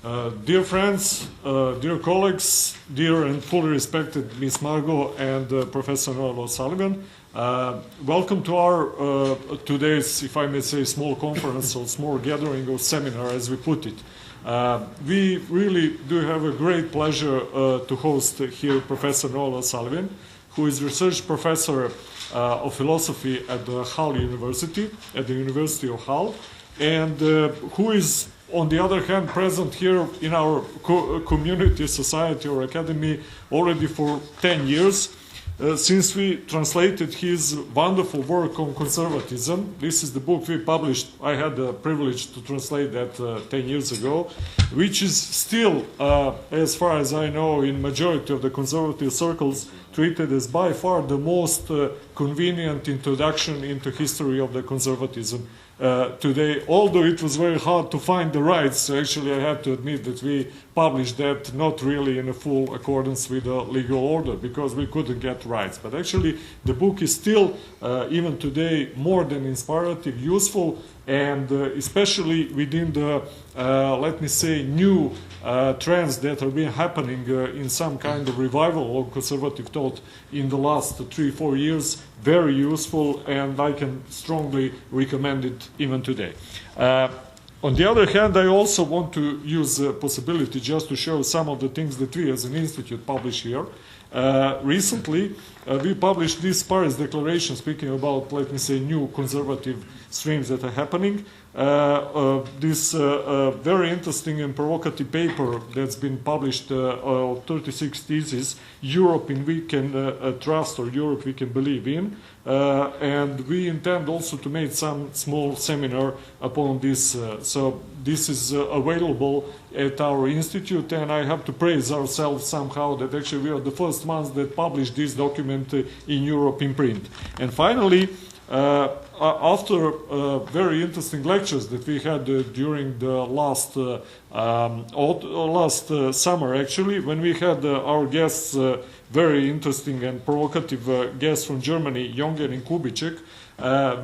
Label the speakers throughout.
Speaker 1: Dear friends, dear colleagues, dear and fully respected Miss Margot and Professor Noel O'Sullivan, welcome to our today's, if I may say, small conference or small gathering or seminar, as we put it. We really do have a great pleasure to host here Professor Noel O'Sullivan, who is research professor of philosophy at the Hull University, at the University of Hull, and who is, on the other hand, present here in our community, society, or academy already for 10 years, since we translated his wonderful work on conservatism. This is the book we published. I had the privilege to translate that 10 years ago, which is still, as far as I know, in majority of the conservative circles, treated as by far the most convenient introduction into history of the conservatism today, although it was very hard to find the rights. So actually I have to admit that we published that not really in a full accordance with the legal order, because we couldn't get rights. But actually the book is still, even today, more than inspirative, useful, and especially within the, let me say, new trends that have been happening in some kind of revival of conservative thought in the last 3-4 years, very useful, and I can strongly recommend it even today. On the other hand, I also want to use the possibility just to show some of the things that we as an institute publish here. Recently, we published this Paris Declaration, speaking about, let me say, new conservative streams that are happening. This very interesting and provocative paper that's been published of 36 theses, Europe in we can trust, or Europe we can believe in. And we intend also to make some small seminar upon this. So this is available at our institute, and I have to praise ourselves somehow that actually we are the first ones that published this document in Europe in print. And finally, after very interesting lectures that we had during the last summer, actually, when we had our guests, very interesting and provocative guests from Germany, Jungen and Kubicek,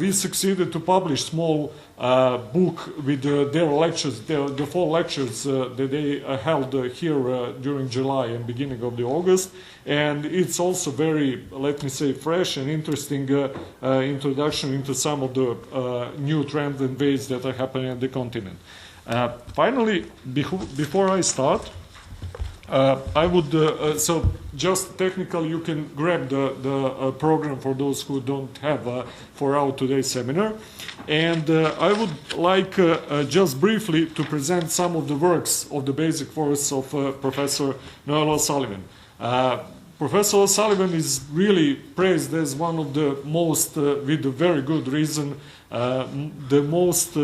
Speaker 1: we succeeded to publish small book with their lectures, the 4 lectures that they held here during July and beginning of the August. And it's also very, let me say, fresh and interesting introduction into some of the new trends and ways that are happening on the continent. Finally, before I start, I would, so just technical, you can grab the program for those who don't have for our today's seminar. And I would like just briefly to present some of the works of the basic works of Professor Noel O'Sullivan. Professor O'Sullivan is really praised as one of the most, with a very good reason, the most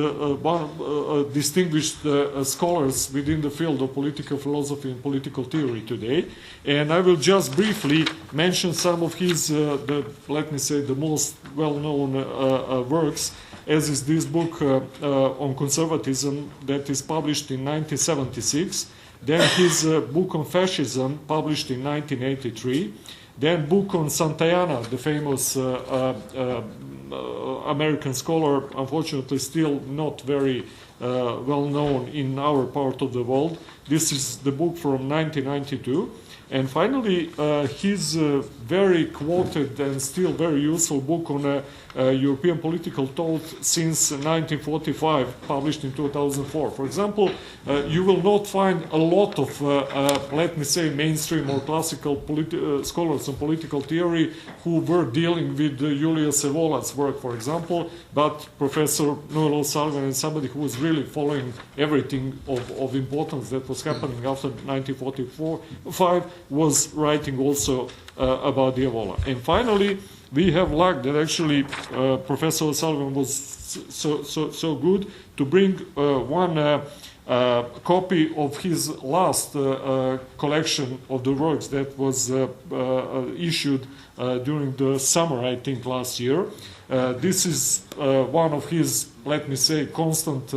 Speaker 1: distinguished scholars within the field of political philosophy and political theory today. And I will just briefly mention some of his, let me say, the most well-known works, as is this book on conservatism that is published in 1976. Then his book on fascism, published in 1983. Then book on Santayana, the famous American scholar, unfortunately still not very well known in our part of the world. This is the book from 1992. And finally, his very quoted and still very useful book on European political thought since 1945, published in 2004. For example, you will not find a lot of, let me say, mainstream or classical scholars on political theory who were dealing with Julius Evola's work, for example, but Professor Noel O'Sullivan, and somebody who was really following everything of importance that was happening after 1945, was writing also about the Evola. And finally, we have luck that actually Professor O'Sullivan was so good to bring one copy of his last collection of the works that was issued during the summer, I think, last year. This is one of his, let me say, constant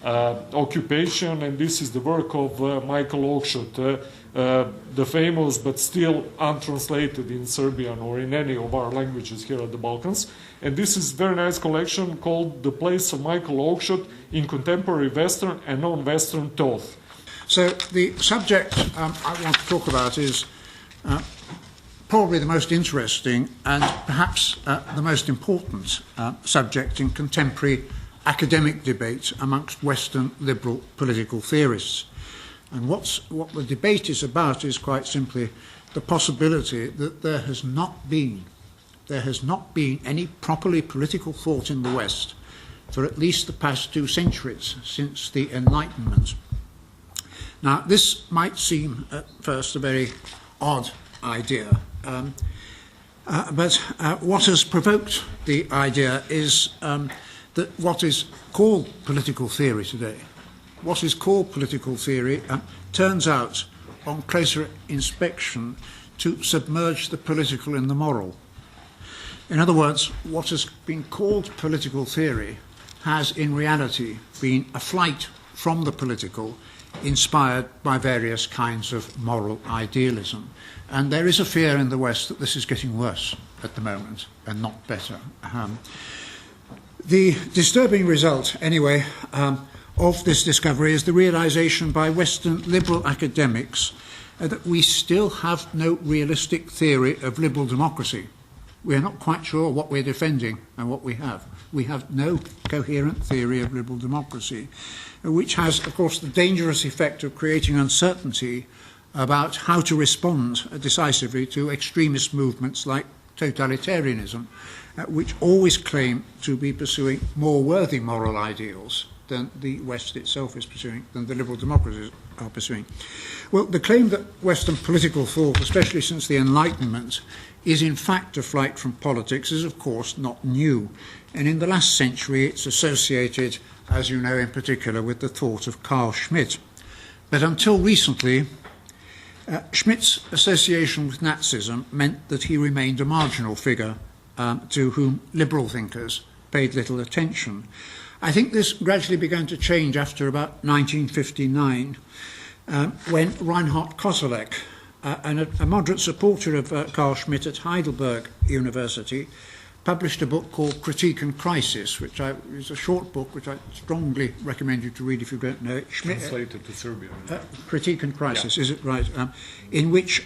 Speaker 1: occupation, and this is the work of Michael Oakeshott, the famous but still untranslated in Serbian or in any of our languages here at the Balkans. And this is a very nice collection called The Place of Michael Oakeshott in Contemporary Western and Non-Western Thought.
Speaker 2: So the subject I want to talk about is probably the most interesting and perhaps the most important subject in contemporary academic debate amongst Western liberal political theorists. And what the debate is about is quite simply the possibility that there has not been any properly political thought in the West for at least the past 2 centuries since the Enlightenment. Now, this might seem at first a very odd idea, but what has provoked the idea is that what is called political theory today, turns out, on closer inspection, to submerge the political in the moral. In other words, what has been called political theory has in reality been a flight from the political, inspired by various kinds of moral idealism. And there is a fear in the West that this is getting worse at the moment and not better. The disturbing result, anyway, of this discovery is the realization by Western liberal academics that we still have no realistic theory of liberal democracy. We are not quite sure what we're defending and what we have. We have no coherent theory of liberal democracy, which has, of course, the dangerous effect of creating uncertainty about how to respond decisively to extremist movements like totalitarianism, which always claim to be pursuing more worthy moral ideals than the West itself is pursuing, than the liberal democracies are pursuing. Well, the claim that Western political thought, especially since the Enlightenment, is in fact a flight from politics is, of course, not new. And in the last century, it's associated, as you know, in particular, with the thought of Carl Schmitt. But until recently, Schmitt's association with Nazism meant that he remained a marginal figure to whom liberal thinkers paid little attention. I think this gradually began to change after about 1959, when Reinhard Koselleck, a moderate supporter of Carl Schmitt at Heidelberg University, published a book called Critique and Crisis, which is a short book which I strongly recommend you to read if you don't know it. Schmitt,
Speaker 1: translated to Serbian.
Speaker 2: Critique and Crisis,
Speaker 1: yeah.
Speaker 2: Is it right? In which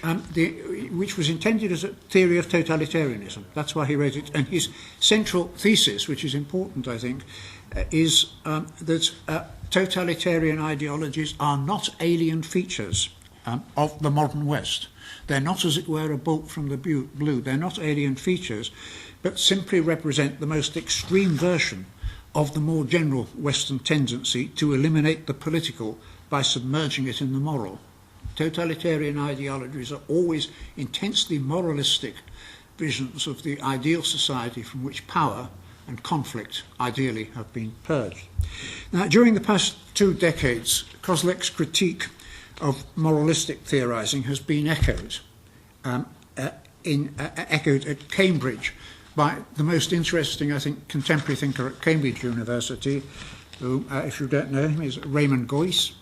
Speaker 2: which was intended as a theory of totalitarianism. That's why he wrote it. And his central thesis, which is important, I think, is that totalitarian ideologies are not alien features of the modern West. They're not, as it were, a bolt from the blue. They're not alien features, but simply represent the most extreme version of the more general Western tendency to eliminate the political by submerging it in the moral. Totalitarian ideologies are always intensely moralistic visions of the ideal society from which power and conflict ideally have been purged. Now, during the past 2 decades, Koselleck's critique of moralistic theorizing has been echoed at Cambridge by the most interesting, I think, contemporary thinker at Cambridge University, who, if you don't know him, is Raymond Geuss,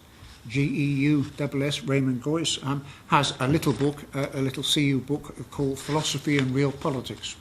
Speaker 2: G-E-U-S-S, Raymond Geuss, has a little book, a little CU book called Philosophy and Real Politics.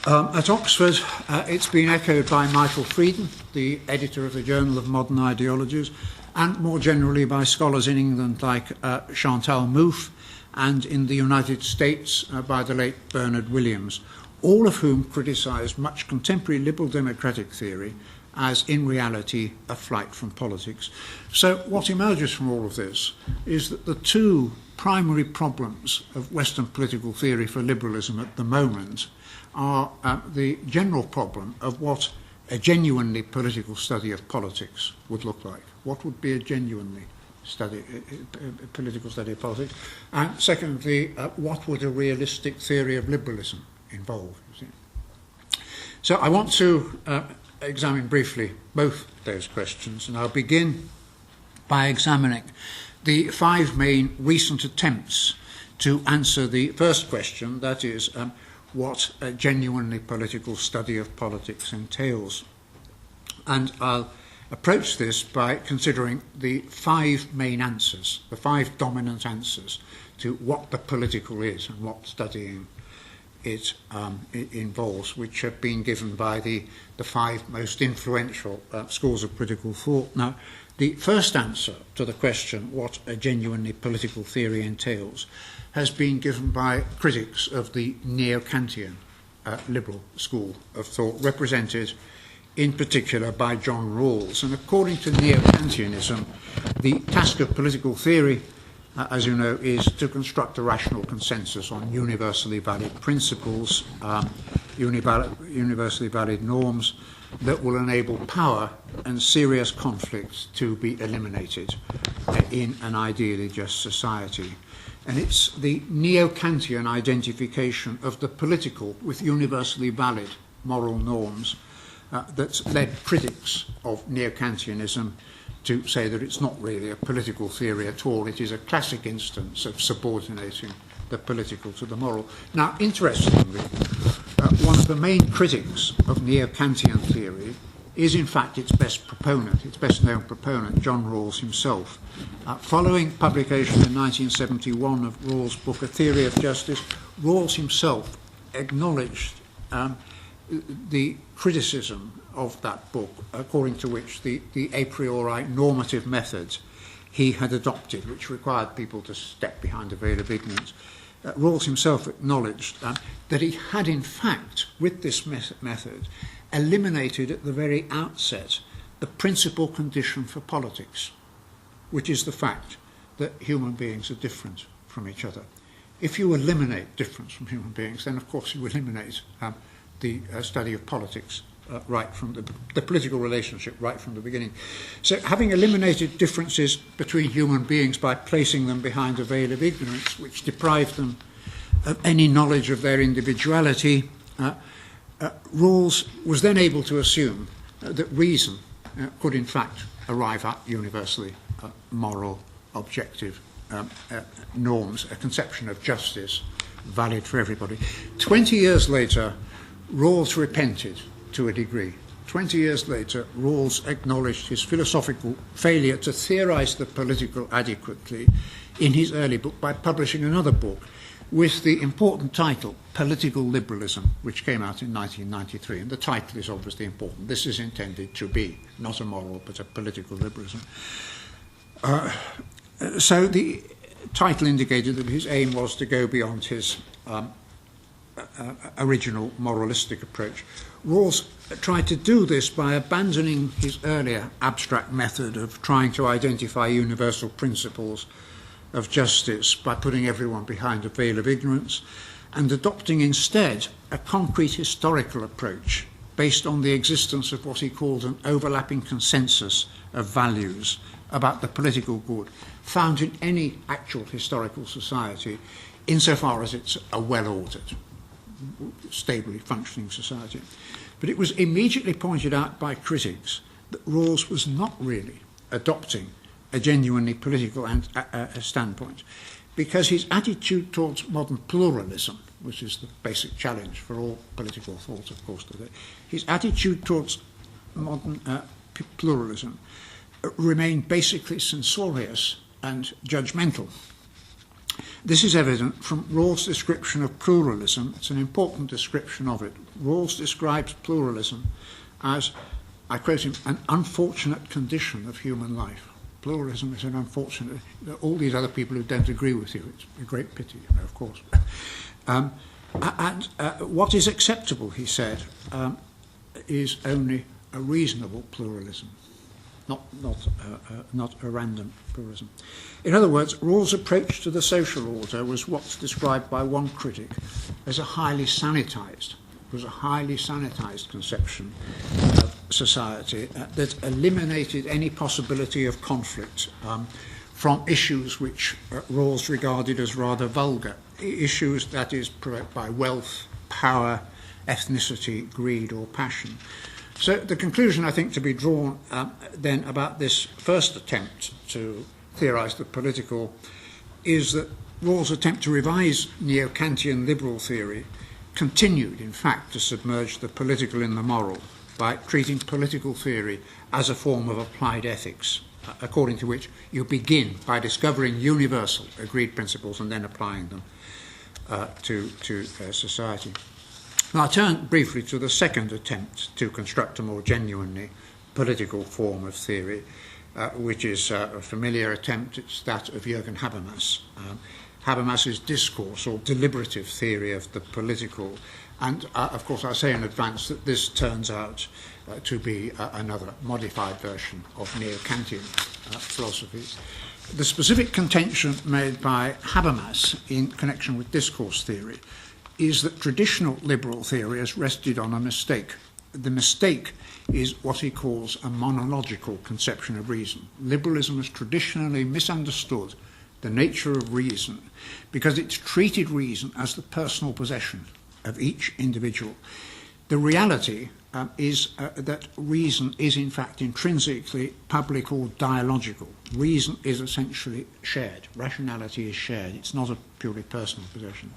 Speaker 2: At Oxford, it's been echoed by Michael Frieden, the editor of the Journal of Modern Ideologies, and more generally by scholars in England like Chantal Mouffe, and in the United States by the late Bernard Williams, all of whom criticised much contemporary liberal democratic theory as, in reality, a flight from politics. So what emerges from all of this is that the 2 primary problems of Western political theory for liberalism at the moment are the general problem of what a genuinely political study of politics would look like. What would be a genuinely political study of politics? And secondly, what would a realistic theory of liberalism involve? You see? So I want to examine briefly both those questions, and I'll begin by examining the 5 main recent attempts to answer the first question, that is, what a genuinely political study of politics entails. And I'll approach this by considering the 5 main answers, the 5 dominant answers to what the political is and what studying it involves, which have been given by the 5 most influential schools of political thought. Now, The first answer to the question what a genuinely political theory entails has been given by critics of the neo-Kantian liberal school of thought, represented in particular by John Rawls. And according to neo-Kantianism, the task of political theory, as you know, is to construct a rational consensus on universally valid principles, universally valid norms that will enable power and serious conflict to be eliminated in an ideally just society. And it's the neo-Kantian identification of the political with universally valid moral norms that's led critics of neo-Kantianism to say that it's not really a political theory at all. It is a classic instance of subordinating the political to the moral. Now, interestingly, one of the main critics of neo-Kantian theory is in fact its best proponent, its best known proponent, John Rawls himself. Following publication in 1971 of Rawls' book, A Theory of Justice, Rawls himself acknowledged the criticism of that book, according to which the a priori normative methods he had adopted, which required people to step behind a veil of ignorance, Rawls himself acknowledged that he had in fact, with this method, eliminated at the very outset the principal condition for politics, which is the fact that human beings are different from each other. If you eliminate difference from human beings, then of course you eliminate the study of politics right from the political relationship right from the beginning. So having eliminated differences between human beings by placing them behind a veil of ignorance, which deprived them of any knowledge of their individuality, Rawls was then able to assume that reason could in fact arrive at universally moral, objective norms, a conception of justice valid for everybody. 20 years later, Rawls repented to a degree. 20 years later, Rawls acknowledged his philosophical failure to theorize the political adequately in his early book by publishing another book with the important title, Political Liberalism, which came out in 1993. And the title is obviously important. This is intended to be not a moral, but a political liberalism. So the title indicated that his aim was to go beyond his original moralistic approach. Rawls tried to do this by abandoning his earlier abstract method of trying to identify universal principles of justice by putting everyone behind a veil of ignorance, and adopting instead a concrete historical approach based on the existence of what he called an overlapping consensus of values about the political good found in any actual historical society, insofar as it's a well-ordered, stably functioning society. But it was immediately pointed out by critics that Rawls was not really adopting a genuinely political standpoint, because his attitude towards modern pluralism, which is the basic challenge for all political thought, of course, today, his attitude towards modern pluralism remained basically censorious and judgmental. This is evident from Rawls' description of pluralism. It's an important description of it. Rawls describes pluralism as, I quote him, an unfortunate condition of human life. Pluralism is an unfortunate, all these other people who don't agree with you, it's a great pity, you know, of course. What is acceptable, he said, is only a reasonable pluralism, not a random pluralism. In other words, Rawls' approach to the social order was what's described by one critic as a highly sanitized conception of society that eliminated any possibility of conflict from issues which Rawls regarded as rather vulgar, issues that is provoked by wealth, power, ethnicity, greed or passion. So the conclusion, I think, to be drawn then about this first attempt to theorize the political is that Rawls' attempt to revise neo-Kantian liberal theory continued, in fact, to submerge the political in the moral by treating political theory as a form of applied ethics, according to which you begin by discovering universal agreed principles and then applying them to society. Now, I'll turn briefly to the second attempt to construct a more genuinely political form of theory, which is a familiar attempt. It's that of Jürgen Habermas. Habermas's discourse or deliberative theory of the political. And, of course, I say in advance that this turns out to be another modified version of neo-Kantian philosophy. The specific contention made by Habermas in connection with discourse theory is that traditional liberal theory has rested on a mistake. The mistake is what he calls a monological conception of reason. Liberalism has traditionally misunderstood the nature of reason because it's treated reason as the personal possession of each individual. The reality is that reason is in fact intrinsically public or dialogical. Reason is essentially shared. Rationality is shared. It's not a purely personal possession.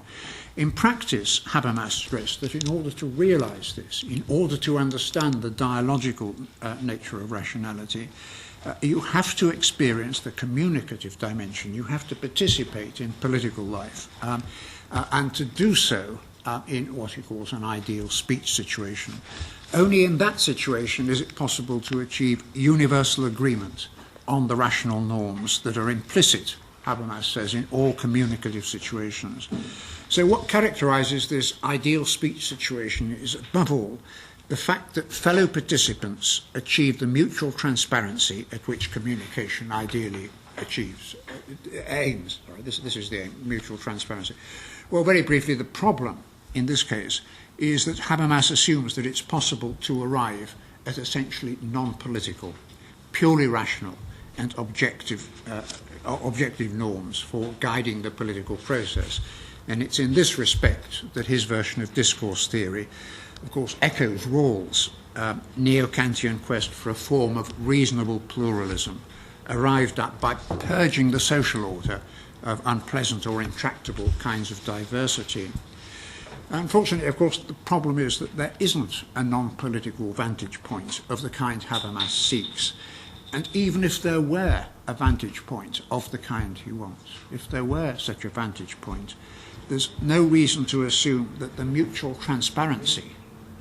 Speaker 2: In practice, Habermas stressed that in order to realise this, in order to understand the dialogical nature of rationality, you have to experience the communicative dimension. You have to participate in political life. And to do so in what he calls an ideal speech situation. Only in that situation is it possible to achieve universal agreement on the rational norms that are implicit, Habermas says, in all communicative situations. So what characterises this ideal speech situation is, above all, the fact that fellow participants achieve the mutual transparency at which communication ideally aims. Sorry, this is the aim, mutual transparency. Well, very briefly, the problem in this case is that Habermas assumes that it's possible to arrive at essentially non-political, purely rational and objective norms for guiding the political process. And it's in this respect that his version of discourse theory, of course, echoes Rawls' neo-Kantian quest for a form of reasonable pluralism, arrived at by purging the social order of unpleasant or intractable kinds of diversity. Unfortunately, of course, the problem is that there isn't a non-political vantage point of the kind Habermas seeks. And even if there were a vantage point of the kind he wants, if there were such a vantage point, there's no reason to assume that the mutual transparency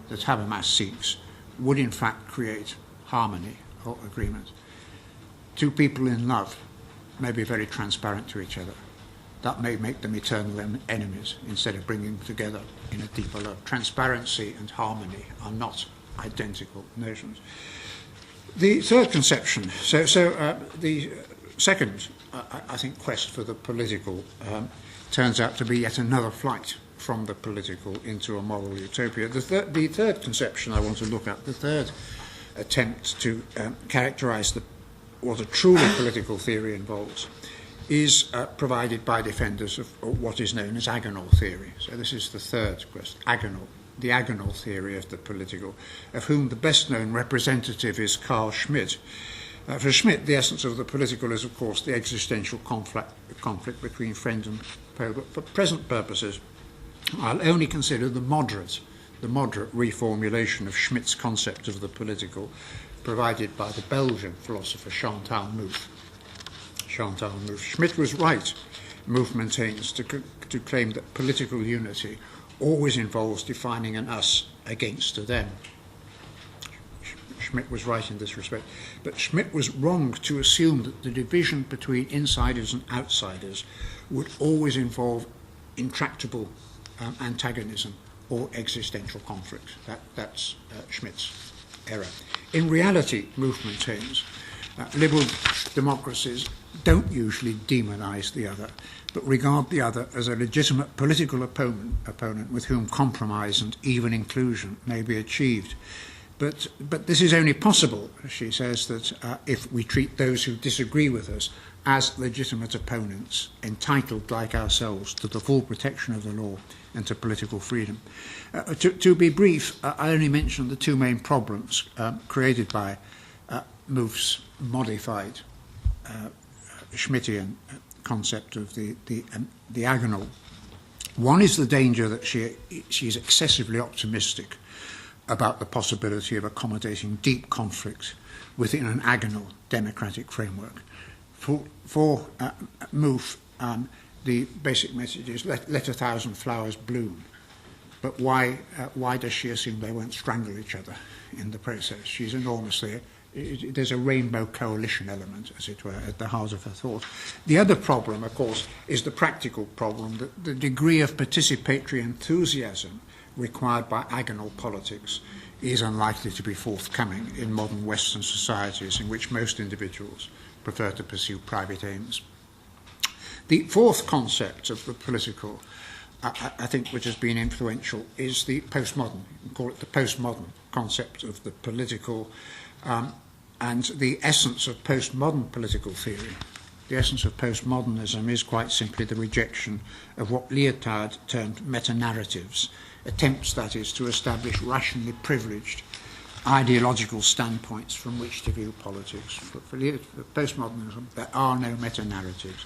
Speaker 2: that Habermas seeks would in fact create harmony or agreement. Two people in love may be very transparent to each other. That may make them eternal enemies instead of bringing them together in a deeper love. Transparency and harmony are not identical notions. The third conception, the second, I think, quest for the political turns out to be yet another flight from the political into a moral utopia. The third conception I want to look at, the third attempt to characterize what a truly political theory involves, is provided by defenders of what is known as agonal theory. So this is the third quest, agonal, the agonal theory of the political, of whom the best-known representative is Carl Schmitt. For Schmitt, the essence of the political is, of course, the existential conflict between friend and foe. But for present purposes, I'll only consider the moderate reformulation of Schmitt's concept of the political, provided by the Belgian philosopher Chantal Mouffe. Schmitt was right, Mouffe maintains, to claim that political unity always involves defining an us against a them. Schmitt was right in this respect. But Schmitt was wrong to assume that the division between insiders and outsiders would always involve intractable antagonism or existential conflict. That's Schmitt's error. In reality, Mouffe maintains, liberal democracies don't usually demonize the other, but regard the other as a legitimate political opponent with whom compromise and even inclusion may be achieved. But this is only possible, she says, that if we treat those who disagree with us as legitimate opponents, entitled, like ourselves, to the full protection of the law and to political freedom. To be brief, I only mention the two main problems created by Mouffe's modified Schmittian concept of the agonal. One is the danger that she's excessively optimistic about the possibility of accommodating deep conflict within an agonal democratic framework. For Mouffe, the basic message is let 1,000 flowers bloom. But why does she assume they won't strangle each other in the process? She's enormously there's a rainbow coalition element, as it were, at the heart of her thought. The other problem, of course, is the practical problem, that the degree of participatory enthusiasm required by agonal politics is unlikely to be forthcoming in modern Western societies in which most individuals prefer to pursue private aims. The fourth concept of the political, I think, which has been influential, is the postmodern. We call it the postmodern concept of the political, and the essence of postmodern political theory. The essence of postmodernism is quite simply the rejection of what Lyotard termed meta-narratives, attempts, that is, to establish rationally privileged ideological standpoints from which to view politics. For postmodernism, there are no meta-narratives.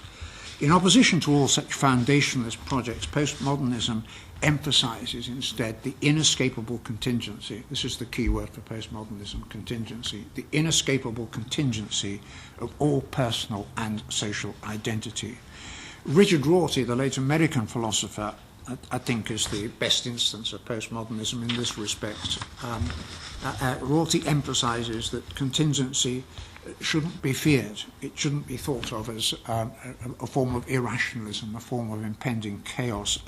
Speaker 2: In opposition to all such foundationalist projects, postmodernism emphasizes instead the inescapable contingency. This is the key word for postmodernism, contingency. The inescapable contingency of all personal and social identity. Richard Rorty, the late American philosopher, I think is the best instance of postmodernism in this respect. Rorty emphasizes that contingency shouldn't be feared. It shouldn't be thought of as a form of irrationalism, a form of impending chaos,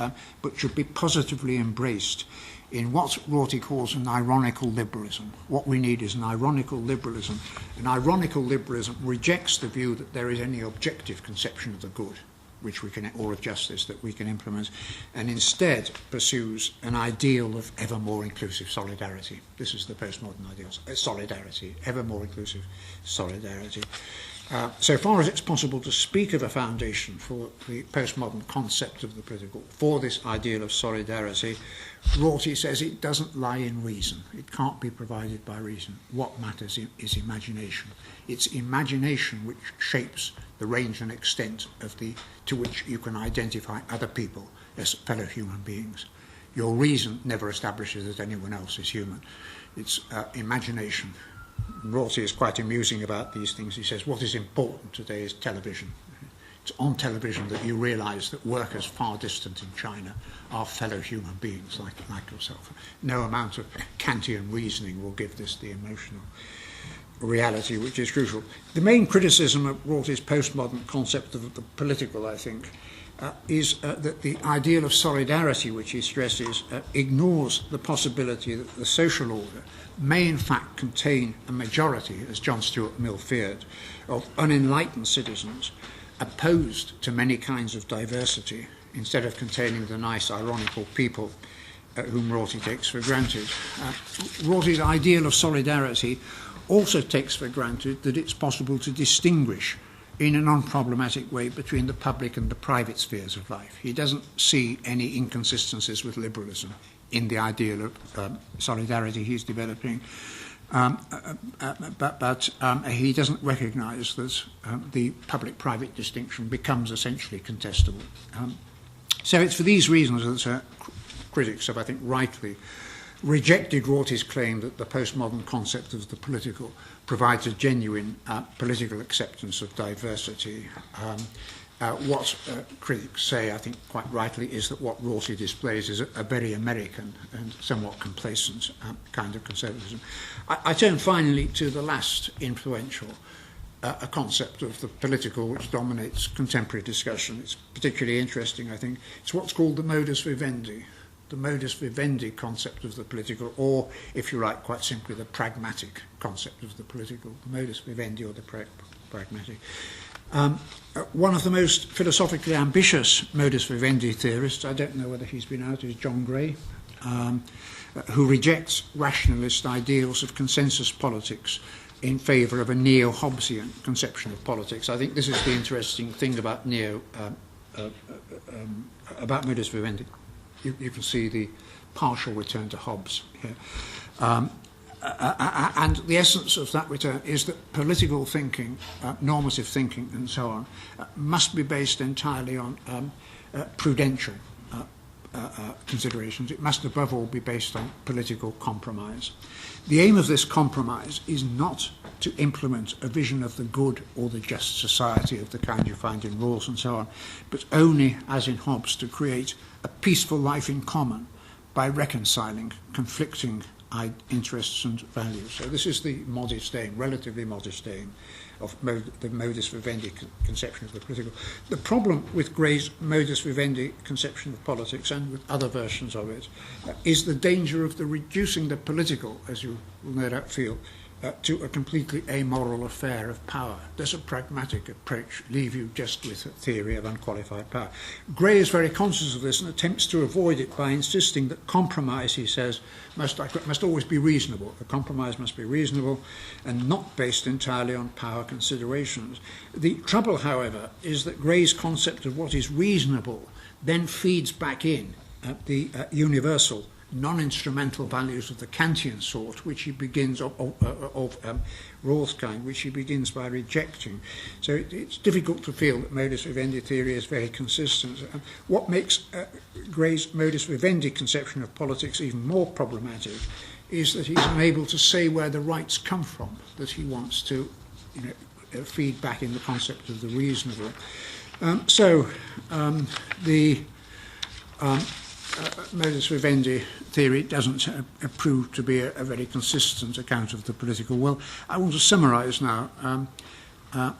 Speaker 2: but should be positively embraced in what Rorty calls an ironical liberalism. What we need is an ironical liberalism. An ironical liberalism rejects the view that there is any objective conception of the good, which we can, or of justice, that we can implement, and instead pursues an ideal of ever more inclusive solidarity. This is the postmodern ideal, solidarity, ever more inclusive solidarity. So far as it's possible to speak of a foundation for the postmodern concept of the political, for this ideal of solidarity, Rorty says it doesn't lie in reason. It can't be provided by reason. What matters is imagination. It's imagination which shapes the range and extent of to which you can identify other people as fellow human beings. Your reason never establishes that anyone else is human. It's imagination. Rorty is quite amusing about these things. He says, what is important today is television. It's on television that you realise that workers far distant in China are fellow human beings like yourself. No amount of Kantian reasoning will give this the emotional reality which is crucial. The main criticism of Rorty's postmodern concept of the political, I think, is that the ideal of solidarity which he stresses ignores the possibility that the social order may in fact contain a majority, as John Stuart Mill feared, of unenlightened citizens opposed to many kinds of diversity, instead of containing the nice ironical people whom Rorty takes for granted. Rorty's ideal of solidarity also takes for granted that it's possible to distinguish in an unproblematic way between the public and the private spheres of life. He doesn't see any inconsistencies with liberalism in the ideal of solidarity he's developing, but he doesn't recognise that the public-private distinction becomes essentially contestable. So it's for these reasons that critics have, I think, rightly rejected Rorty's claim that the postmodern concept of the political provides a genuine political acceptance of diversity. What critics say, I think quite rightly, is that what Rorty displays is a very American and somewhat complacent kind of conservatism. I turn finally to the last influential a concept of the political which dominates contemporary discussion. It's particularly interesting, I think. It's what's called the modus vivendi. The modus vivendi concept of the political, or, if you like, quite simply, the pragmatic concept of the political, the modus vivendi or the pragmatic. One of the most philosophically ambitious modus vivendi theorists, I don't know whether he's been out, is John Gray, who rejects rationalist ideals of consensus politics in favour of a neo-Hobbesian conception of politics. I think this is the interesting thing about about modus vivendi. You can see the partial return to Hobbes here. And the essence of that return is that political thinking, normative thinking and so on, must be based entirely on prudential considerations. It must above all be based on political compromise. The aim of this compromise is not to implement a vision of the good or the just society of the kind you find in Rawls and so on, but only, as in Hobbes, to create a peaceful life in common by reconciling conflicting interests and values. So this is the modest aim, relatively modest aim, of the modus vivendi conception of the political. The problem with Gray's modus vivendi conception of politics, and with other versions of it, is the danger of reducing the political, as you will no doubt feel, to a completely amoral affair of power. Does a pragmatic approach leave you just with a theory of unqualified power? Gray is very conscious of this and attempts to avoid it by insisting that compromise, he says, must always be reasonable. A compromise must be reasonable and not based entirely on power considerations. The trouble, however, is that Gray's concept of what is reasonable then feeds back in the universal non-instrumental values of the Kantian sort, which he begins of Rawls' kind, which he begins by rejecting. So it's difficult to feel that modus vivendi theory is very consistent. What makes Gray's modus vivendi conception of politics even more problematic is that he's unable to say where the rights come from that he wants to feed back in the concept of the reasonable. The modus vivendi theory doesn't prove to be a very consistent account of the political. Well, I want to summarise now. I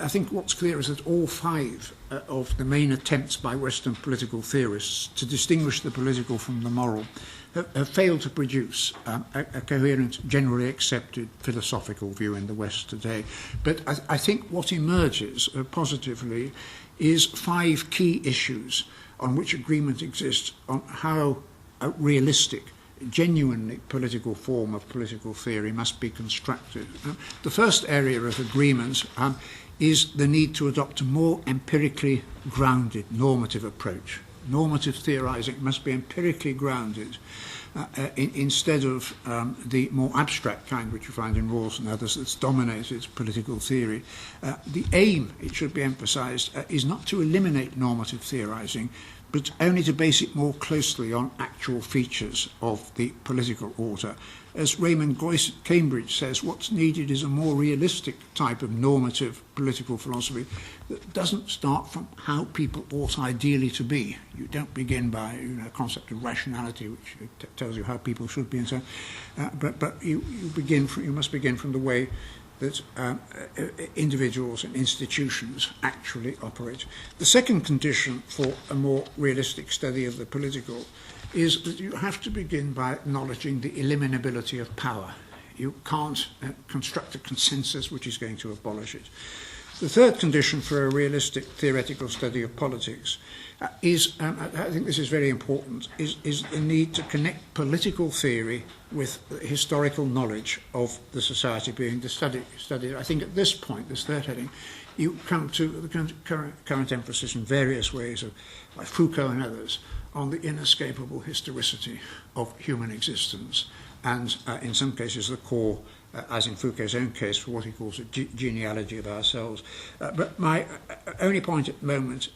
Speaker 2: think what's clear is that all five of the main attempts by Western political theorists to distinguish the political from the moral have failed to produce a coherent, generally accepted philosophical view in the West today. But I think what emerges positively is five key issues on which agreement exists on how a realistic, genuinely political form of political theory must be constructed. The first area of agreement is the need to adopt a more empirically grounded normative approach. Normative theorizing must be empirically grounded instead of the more abstract kind which you find in Rawls and others that's dominated political theory. The aim, it should be emphasized, is not to eliminate normative theorizing, but only to base it more closely on actual features of the political order. As Raymond Goyce at Cambridge says, what's needed is a more realistic type of normative political philosophy that doesn't start from how people ought ideally to be. You don't begin by a concept of rationality, which tells you how people should be and so on. But you must begin from the way that individuals and institutions actually operate. The second condition for a more realistic study of the political is that you have to begin by acknowledging the eliminability of power. You can't construct a consensus which is going to abolish it. The third condition for a realistic theoretical study of politics is, I think this is very important, is the need to connect political theory with historical knowledge of the society being studied. I think at this point, this third heading, you come to the current emphasis in various ways, by Foucault and others, on the inescapable historicity of human existence, and in some cases the core, as in Foucault's own case, for what he calls a genealogy of ourselves. But my only point at the moment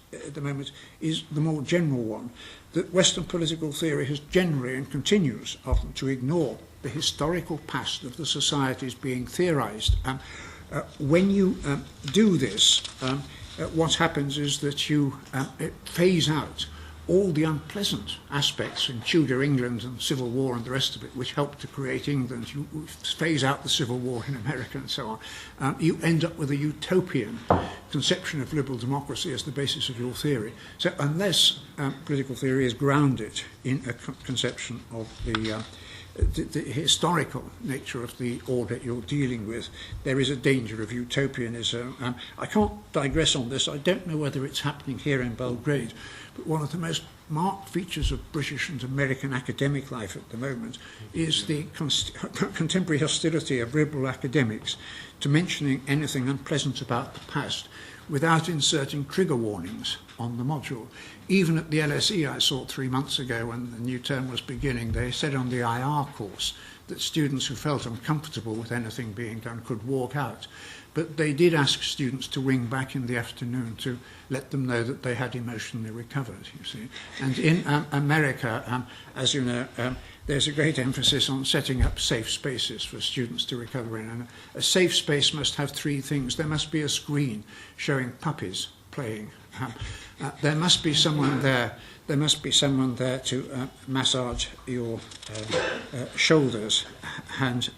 Speaker 2: is the more general one, that Western political theory has generally and continues often to ignore the historical past of the societies being theorized. When you do this, what happens is that you phase out all the unpleasant aspects in Tudor England and Civil War and the rest of it, which helped to create England. You phase out the Civil War in America and so on. You end up with a utopian conception of liberal democracy as the basis of your theory. So unless political theory is grounded in a conception of the historical nature of the order you're dealing with, there is a danger of utopianism. I can't digress on this. I don't know whether it's happening here in Belgrade, but one of the most marked features of British and American academic life at the moment is the contemporary hostility of liberal academics to mentioning anything unpleasant about the past without inserting trigger warnings on the module. Even at the LSE I saw 3 months ago when the new term was beginning, they said on the IR course that students who felt uncomfortable with anything being done could walk out. But they did ask students to ring back in the afternoon to let them know that they had emotionally recovered, you see. And in America, as you know, there's a great emphasis on setting up safe spaces for students to recover in. And a safe space must have three things. There must be a screen showing puppies playing There must be someone there. There must be someone there to massage your shoulders, and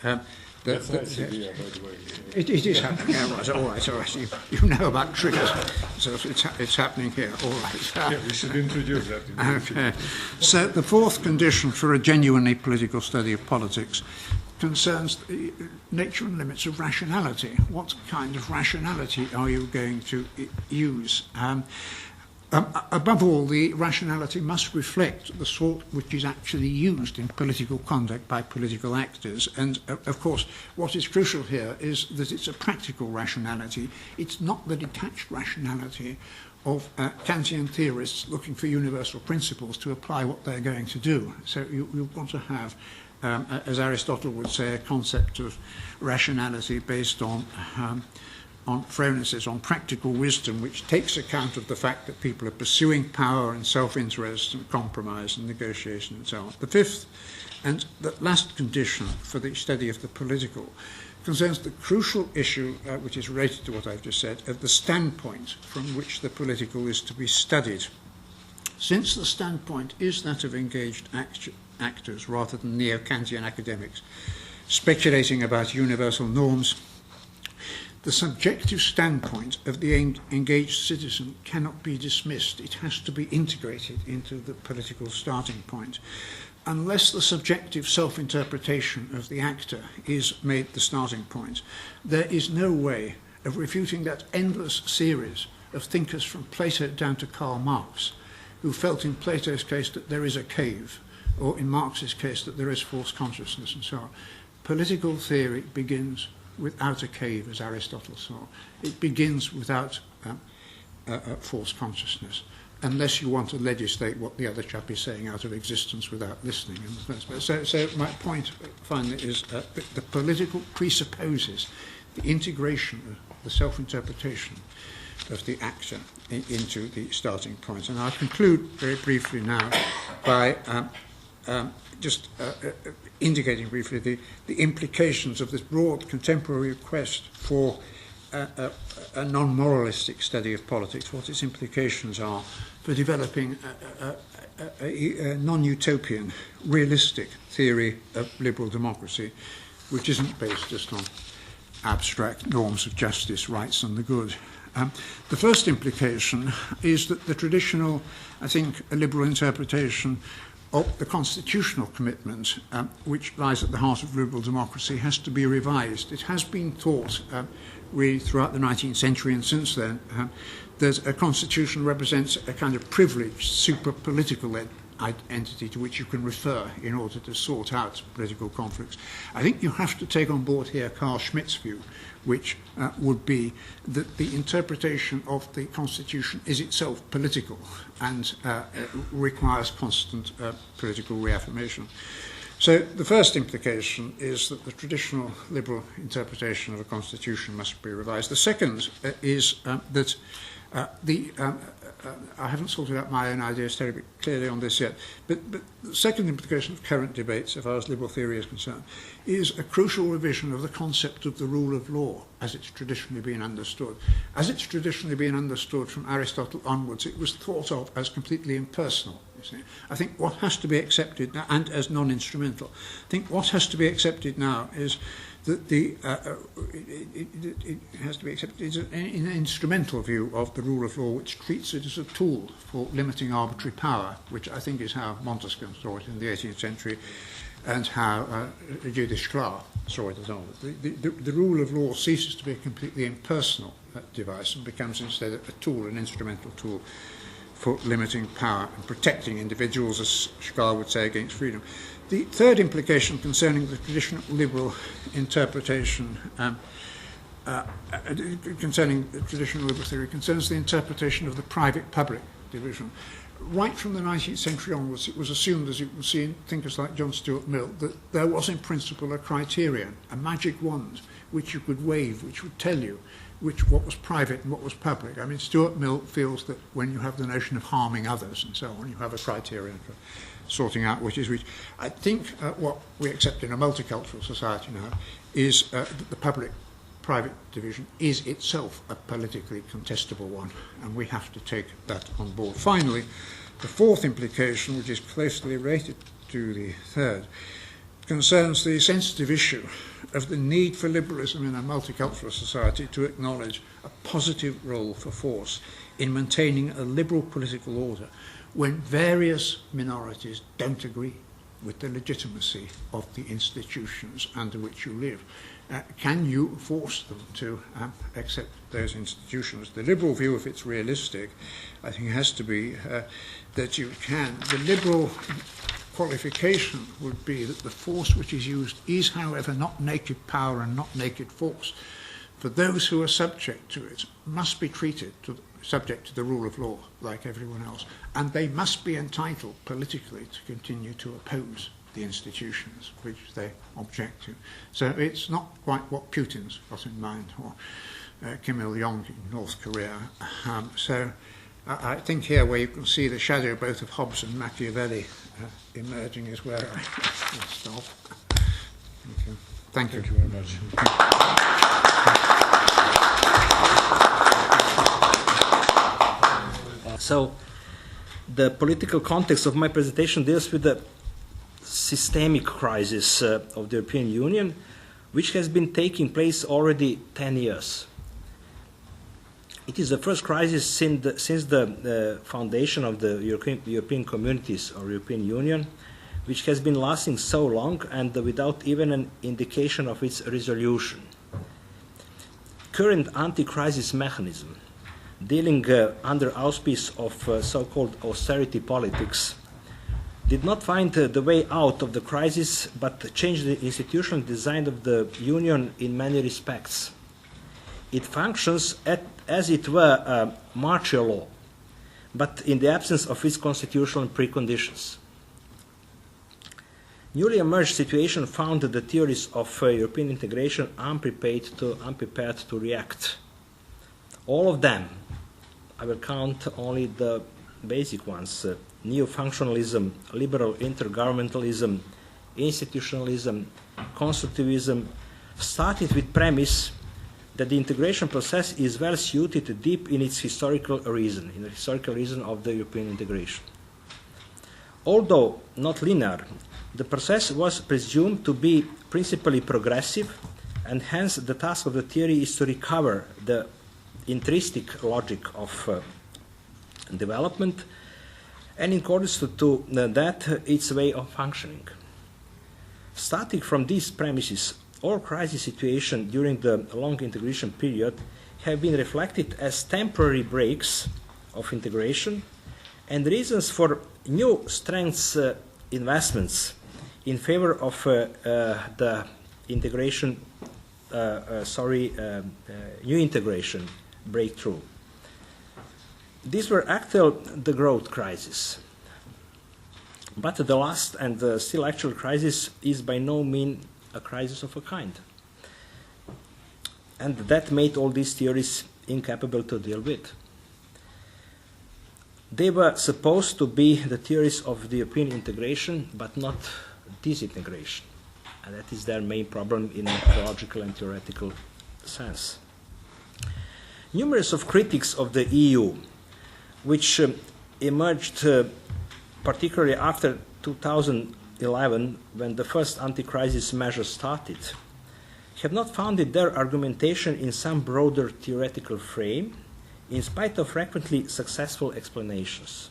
Speaker 1: that's a nice idea, by the way.
Speaker 2: It is happening. Yeah, all right. You know about triggers, so it's happening here. All right.
Speaker 1: Yeah, we should introduce that.
Speaker 2: Okay. So the fourth condition for a genuinely political study of politics concerns the nature and limits of rationality. What kind of rationality are you going to use? Above all, the rationality must reflect the sort which is actually used in political conduct by political actors. And, of course, what is crucial here is that it's a practical rationality. It's not the detached rationality of Kantian theorists looking for universal principles to apply what they're going to do. So you've got to have, as Aristotle would say, a concept of rationality based on phronesis, on practical wisdom, which takes account of the fact that people are pursuing power and self-interest and compromise and negotiation and so on. The fifth and the last condition for the study of the political concerns the crucial issue, which is related to what I've just said, of the standpoint from which the political is to be studied. Since the standpoint is that of engaged actors rather than neo-Kantian academics speculating about universal norms, the subjective standpoint of the engaged citizen cannot be dismissed. It has to be integrated into the political starting point. Unless the subjective self-interpretation of the actor is made the starting point, there is no way of refuting that endless series of thinkers from Plato down to Karl Marx, who felt in Plato's case that there is a cave, or in Marx's case that there is false consciousness, and so on. Political theory begins without a cave, as Aristotle saw. It begins without false consciousness, unless you want to legislate what the other chap is saying out of existence without listening in the first place. So my point, finally, is that the political presupposes the integration of the self-interpretation of the actor into the starting point. And I'll conclude very briefly now by just indicating briefly the implications of this broad contemporary request for a non-moralistic study of politics, what its implications are for developing a non-utopian, realistic theory of liberal democracy, which isn't based just on abstract norms of justice, rights and the good. The first implication is that the traditional, I think, liberal interpretation of the constitutional commitment, which lies at the heart of liberal democracy, has to be revised. It has been thought, really throughout the 19th century and since then, that a constitution represents a kind of privileged, super-political entity to which you can refer in order to sort out political conflicts. I think you have to take on board here Carl Schmitt's view, which would be that the interpretation of the Constitution is itself political and requires constant political reaffirmation. So the first implication is that the traditional liberal interpretation of a Constitution must be revised. The second is that I haven't sorted out my own ideas terribly clearly on this yet, but the second implication of current debates, as far as liberal theory is concerned, is a crucial revision of the concept of the rule of law as it's traditionally been understood. As it's traditionally been understood from Aristotle onwards, it was thought of as completely impersonal. You see. I think what has to be accepted now, and as non-instrumental, I think what has to be accepted now is that it has to be accepted as an instrumental view of the rule of law, which treats it as a tool for limiting arbitrary power, which I think is how Montesquieu saw it in the 18th century, and how Judith Sklar saw it as well. The rule of law ceases to be a completely impersonal device and becomes instead a tool, an instrumental tool for limiting power and protecting individuals, as Sklar would say, against freedom. The third implication concerning the traditional liberal interpretation, concerning the traditional liberal theory, concerns the interpretation of the private-public division. Right from the 19th century onwards, it was assumed, as you can see in thinkers like John Stuart Mill, that there was in principle a criterion, a magic wand, which you could wave, which would tell you what was private and what was public. I mean, Stuart Mill feels that when you have the notion of harming others and so on, you have a criterion for sorting out which is which. I think what we accept in a multicultural society now is that the private division is itself a politically contestable one, and we have to take that on board. Finally, the fourth implication, which is closely related to the third, concerns the sensitive issue of the need for liberalism in a multicultural society to acknowledge a positive role for force in maintaining a liberal political order when various minorities don't agree with the legitimacy of the institutions under which you live. Can you force them to accept those institutions? The liberal view, if it's realistic, I think has to be that you can. The liberal qualification would be that the force which is used is, however, not naked power and not naked force. For those who are subject to it must be treated subject to the rule of law like everyone else, and they must be entitled politically to continue to oppose the institutions which they object to. So it's not quite what Putin's got in mind, or Kim Il-jong in North Korea. So I think here where you can see the shadow both of Hobbes and Machiavelli emerging is where I will stop. Thank you.
Speaker 1: Thank you very much.
Speaker 3: So the political context of my presentation deals with the systemic crisis of the European Union, which has been taking place already 10 years. It is the first crisis since the foundation of the European communities or European Union, which has been lasting so long and without even an indication of its resolution. Current anti-crisis mechanism, dealing under auspice of so-called austerity politics, did not find the way out of the crisis, but changed the institutional design of the Union in many respects. It functions as it were a martial law, but in the absence of its constitutional preconditions. Newly emerged situation found the theories of European integration unprepared to react. All of them, I will count only the basic ones, neo-functionalism, liberal intergovernmentalism, institutionalism, constructivism, started with premise that the integration process is well suited deep in its historical reason, in the historical reason of the European integration. Although not linear, the process was presumed to be principally progressive, and hence the task of the theory is to recover the intrinsic logic of development, and in accordance to that, its way of functioning. Starting from these premises, all crisis situations during the long integration period have been reflected as temporary breaks of integration and reasons for new strengths investments in favor of the integration, new integration breakthrough. These were actual the growth crisis. But the last and still actual crisis is by no means a crisis of a kind. And that made all these theories incapable to deal with. They were supposed to be the theories of the European integration, but not disintegration. And that is their main problem in a methodological and theoretical sense. Numerous of critics of the EU, which emerged particularly after 2011, when the first anti-crisis measures started, have not founded their argumentation in some broader theoretical frame, in spite of frequently successful explanations.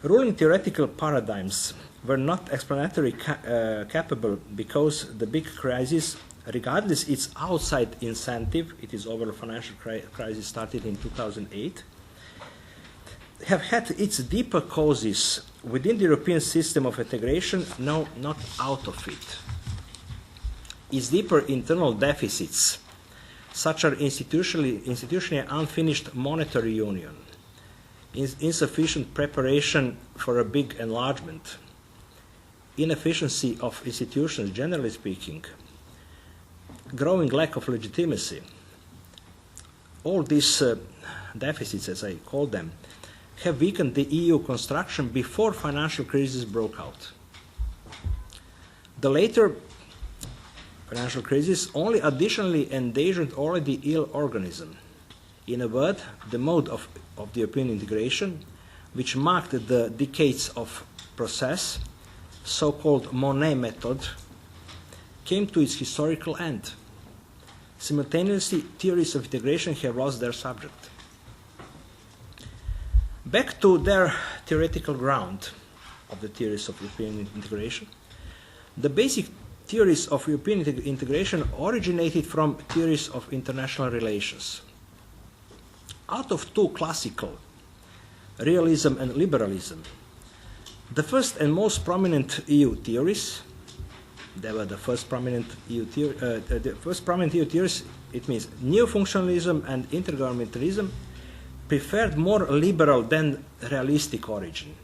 Speaker 3: Ruling theoretical paradigms were not explanatory capable because the big crisis, regardless its outside incentive, it is over a financial crisis started in 2008, have had its deeper causes within the European system of integration, no, not out of it. Its deeper internal deficits, such as institutionally unfinished monetary union, insufficient preparation for a big enlargement, inefficiency of institutions, generally speaking, growing lack of legitimacy. All these deficits, as I call them, have weakened the EU construction before financial crisis broke out. The later financial crisis only additionally endangered already ill organism. In a word, the mode of the European integration, which marked the decades of process, so-called Monet method, came to its historical end. Simultaneously, theories of integration have lost their subject. Back to their theoretical ground of the theories of European integration, the basic theories of European integration originated from theories of international relations. Out of two classical, realism and liberalism, the first and most prominent EU theories, they were the first prominent EU theories, it means neo-functionalism and intergovernmentalism, preferred more liberal than realistic origin.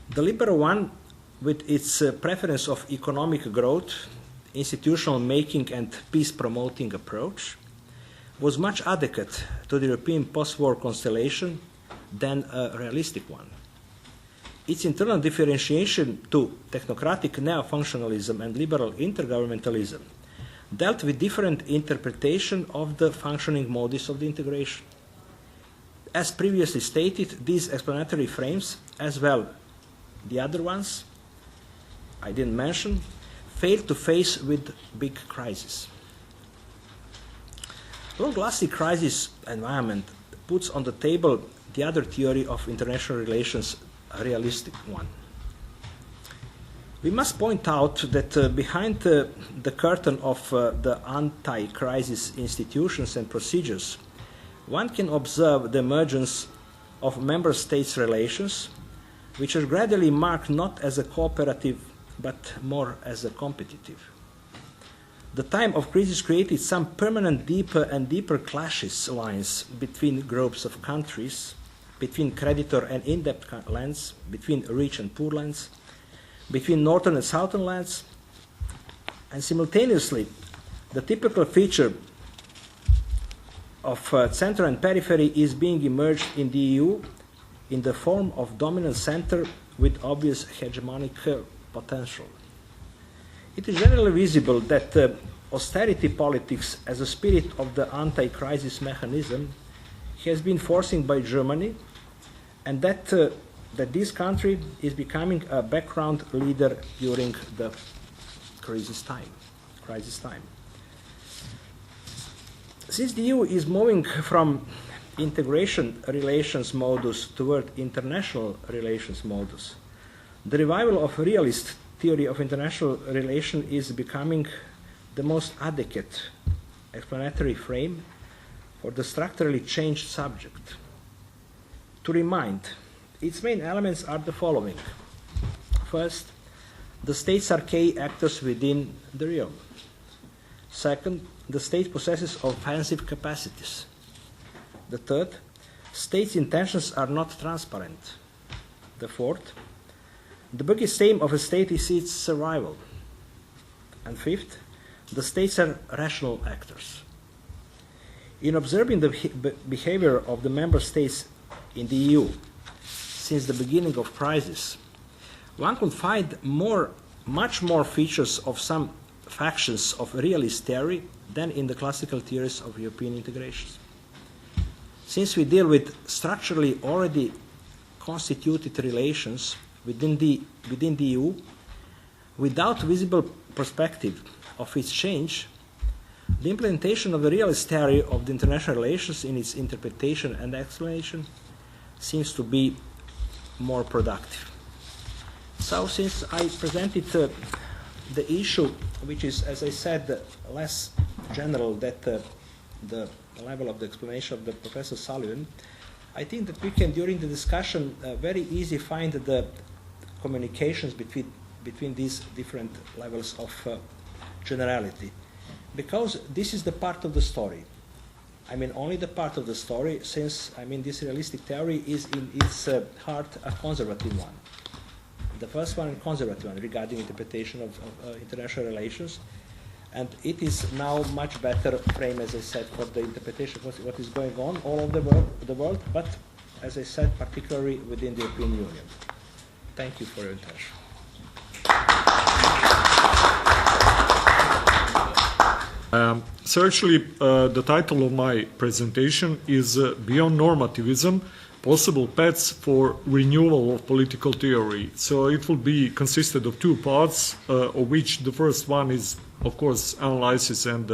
Speaker 3: The liberal one, with its preference of economic growth, institutional making and peace-promoting approach, was much adequate to the European post-war constellation than a realistic one. Its internal differentiation to technocratic neo-functionalism and liberal intergovernmentalism dealt with different interpretation of the functioning modus of the integration. As previously stated, these explanatory frames, as well the other ones I didn't mention, failed to face with big crisis. Long-lasting crisis environment puts on the table the other theory of international relations, a realistic one. We must point out that behind the curtain of the anti-crisis institutions and procedures, one can observe the emergence of member states' relations, which are gradually marked not as a cooperative but more as a competitive. The time of crisis created some permanent deeper and deeper clashes lines between groups of countries, between creditor and in-debt lands, between rich and poor lands, between northern and southern lands, and simultaneously the typical feature of center and periphery is being emerged in the EU in the form of dominant center with obvious hegemonic potential. It is generally visible that austerity politics as a spirit of the anti-crisis mechanism has been forcing by Germany, and that this country is becoming a background leader during the crisis time. Since the EU is moving from integration relations modus toward international relations modus, the revival of realist theory of international relation is becoming the most adequate explanatory frame for the structurally changed subject. To remind, its main elements are the following. First, the states are key actors within the realm. Second, the state possesses offensive capacities. The third, states' intentions are not transparent. The fourth, the biggest aim of a state is its survival. And fifth, the states are rational actors. In observing the behavior of the member states in the EU since the beginning of crisis, one could find much more features of some factions of realist theory than in the classical theories of European integration. Since we deal with structurally already constituted relations within the EU, without visible perspective of its change, the implementation of the realist theory of the international relations in its interpretation and explanation seems to be more productive. So since I presented the issue, which is, as I said, less general than the level of the explanation of the Professor O'Sullivan, I think that we can, during the discussion, very easily find the communications between these different levels of generality. Because this is the part of the story. I mean, only the part of the story, since, I mean, this realistic theory is in its heart a conservative one. The first one, a conservative one, regarding interpretation of international relations. And it is now much better frame, as I said, for the interpretation of what is going on all over the world, but, as I said, particularly within the European Union. Thank you for your attention.
Speaker 1: So actually, the title of my presentation is Beyond Normativism, Possible Paths for Renewal of Political Theory. So it will be consisted of two parts, of which the first one is, of course, analysis and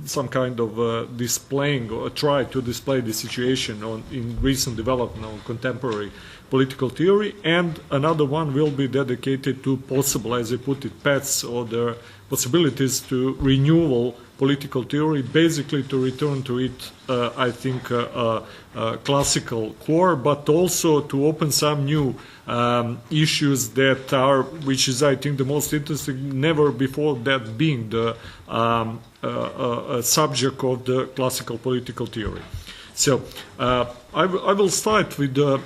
Speaker 1: some kind of displaying, or try to display the situation in recent development on contemporary political theory, and another one will be dedicated to possible, as I put it, paths or the possibilities to renewal political theory, basically to return to it, I think, classical core, but also to open some new issues that are, which is, I think, the most interesting, never before that being the subject of the classical political theory. So I will start with the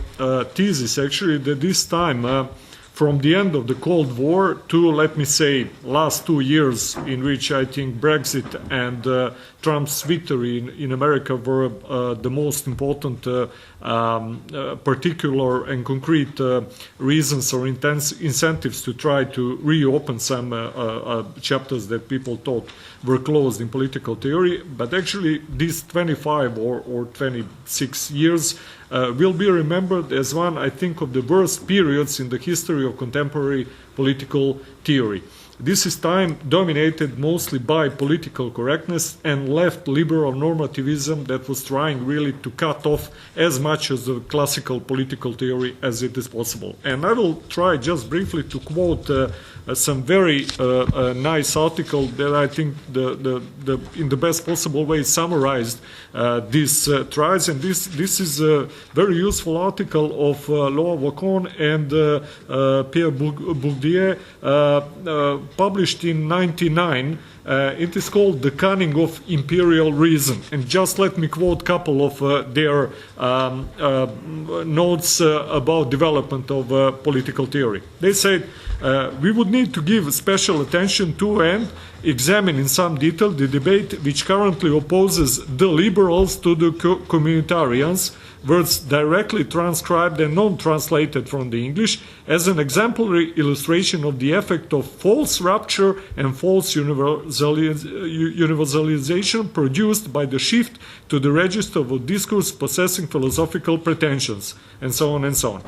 Speaker 1: thesis, actually, that this time, from the end of the Cold War to, let me say, last 2 years, in which I think Brexit and Trump's victory in America were the most important particular and concrete reasons or incentives to try to reopen some chapters that people thought were closed in political theory. But actually, these 25 or 26 years will be remembered as one, I think, of the worst periods in the history of contemporary political theory. This is time dominated mostly by political correctness and left liberal normativism that was trying really to cut off as much of the classical political theory as it is possible. And I will try just briefly to quote some very nice article that I think in the best possible way summarized these tries. And this is a very useful article of Laurent Wacon and Pierre Bourdieu, published in 1999. It is called The Cunning of Imperial Reason. And just let me quote a couple of their notes about development of political theory. They said, we would need to give special attention to and examine in some detail the debate which currently opposes the liberals to the communitarians, words directly transcribed and non-translated from the English, as an exemplary illustration of the effect of false rupture and false universalization produced by the shift to the register of a discourse possessing philosophical pretensions, and so on and so on.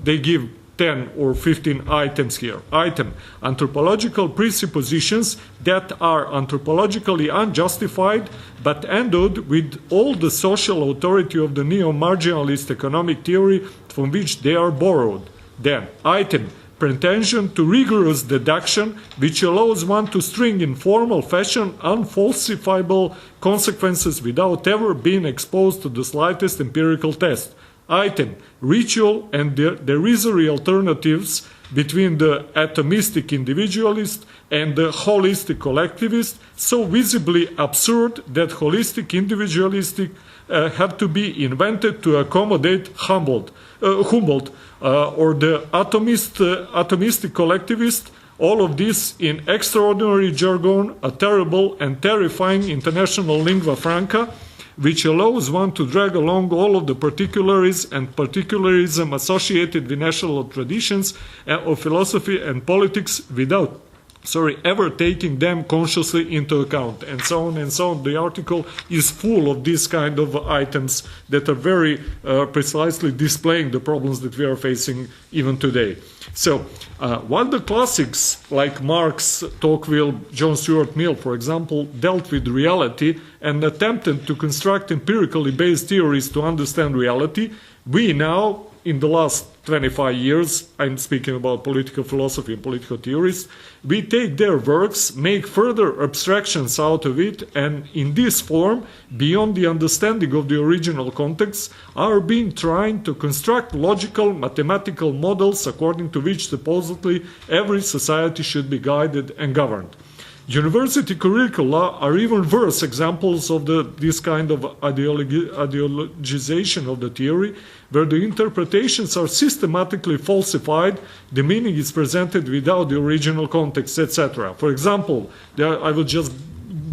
Speaker 1: They give 10 or 15 items here. Item: anthropological presuppositions that are anthropologically unjustified but endowed with all the social authority of the neo-marginalist economic theory from which they are borrowed. Then, item: pretension to rigorous deduction which allows one to string in formal fashion unfalsifiable consequences without ever being exposed to the slightest empirical test. Item: ritual and derisory alternatives between the atomistic individualist and the holistic collectivist, so visibly absurd that holistic individualistic had to be invented to accommodate Humboldt, or the atomistic collectivist. All of this in extraordinary jargon, a terrible and terrifying international lingua franca, which allows one to drag along all of the particularities and particularism associated with national traditions of philosophy and politics without ever taking them consciously into account, and so on and so on. The article is full of these kind of items that are very precisely displaying the problems that we are facing even today. So, while the classics like Marx, Tocqueville, John Stuart Mill, for example, dealt with reality and attempted to construct empirically based theories to understand reality, we now, in the last 25 years, I'm speaking about political philosophy and political theories, we take their works, make further abstractions out of it, and in this form, beyond the understanding of the original context, are being trying to construct logical mathematical models according to which supposedly every society should be guided and governed. University curricula are even worse examples of this kind of ideologization of the theory, where the interpretations are systematically falsified, the meaning is presented without the original context, etc. For example, I will just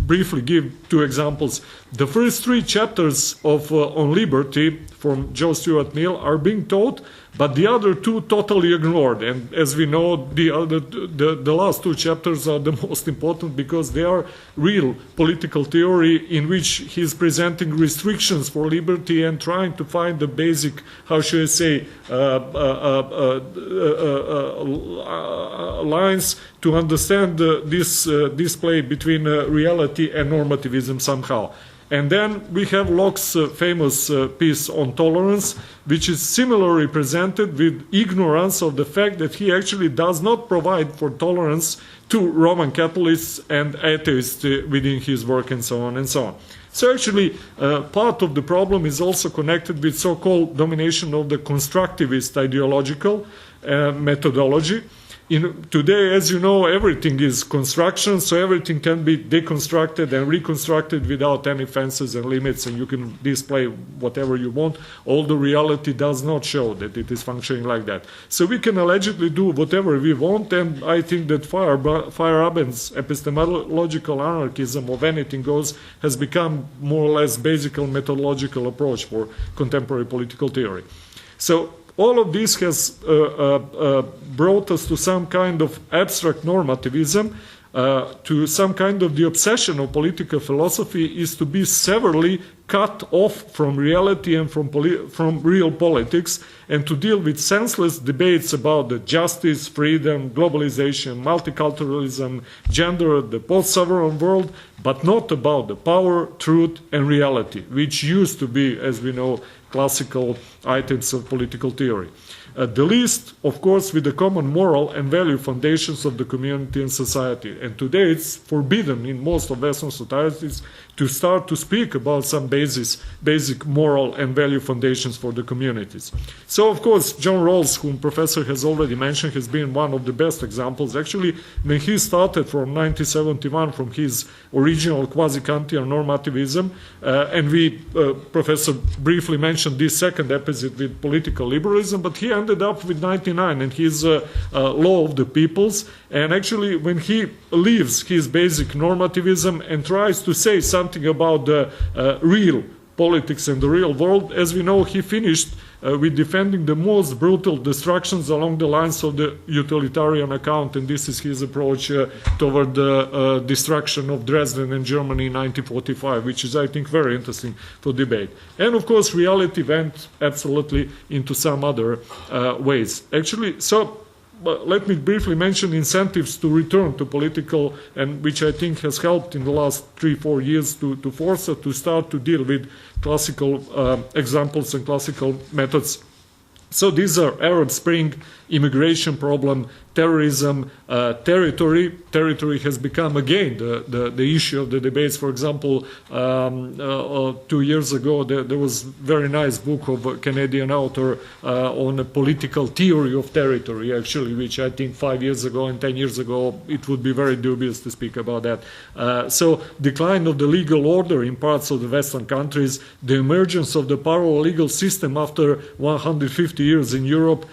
Speaker 1: briefly give two examples. The first 3 chapters of On Liberty from John Stuart Mill are being taught, but the other 2 totally ignored. And as we know, the last 2 chapters are the most important because they are real political theory in which he's presenting restrictions for liberty and trying to find the basic, how should I say, lines to understand this play between reality and normativism somehow. And then we have Locke's famous piece on tolerance, which is similarly presented with ignorance of the fact that he actually does not provide for tolerance to Roman Catholics and atheists within his work and so on and so on. So actually, part of the problem is also connected with so-called domination of the constructivist ideological methodology. Today, as you know, everything is construction, so everything can be deconstructed and reconstructed without any fences and limits, and you can display whatever you want. All the reality does not show that it is functioning like that. So we can allegedly do whatever we want, and I think that Feyerabend's epistemological anarchism of anything goes has become more or less basic methodological approach for contemporary political theory. So all of this has brought us to some kind of abstract normativism, to some kind of the obsession of political philosophy is to be severely cut off from reality and from real politics, and to deal with senseless debates about the justice, freedom, globalization, multiculturalism, gender, the post-sovereign world, but not about the power, truth, and reality, which used to be, as we know, classical items of political theory. The least, of course, with the common moral and value foundations of the community and society. And today it's forbidden in most of Western societies to start to speak about some basic moral and value foundations for the communities. So, of course, John Rawls, whom Professor has already mentioned, has been one of the best examples. Actually, when he started from 1971, from his original quasi-Kantian normativism, and Professor briefly mentioned this second episode with political liberalism, but he ended up with 99 and his law of the peoples. And actually, when he leaves his basic normativism and tries to say something about the real politics and the real world, as we know, he finished with defending the most brutal destructions along the lines of the utilitarian account, and this is his approach toward the destruction of Dresden and Germany in 1945, which is, I think, very interesting for debate. And of course, reality went absolutely into some other ways. Actually, so let me briefly mention incentives to return to political, and which I think has helped in the last 3-4 years to force us to start to deal with classical examples and classical methods. So these are Arab Spring, immigration problem, terrorism, territory. Territory has become again the issue of the debates. For example, 2 years ago there was a very nice book of a Canadian author on a political theory of territory, actually, which I think 5 years ago and 10 years ago it would be very dubious to speak about that. So decline of the legal order in parts of the Western countries, the emergence of the parallel legal system after 150 years in Europe,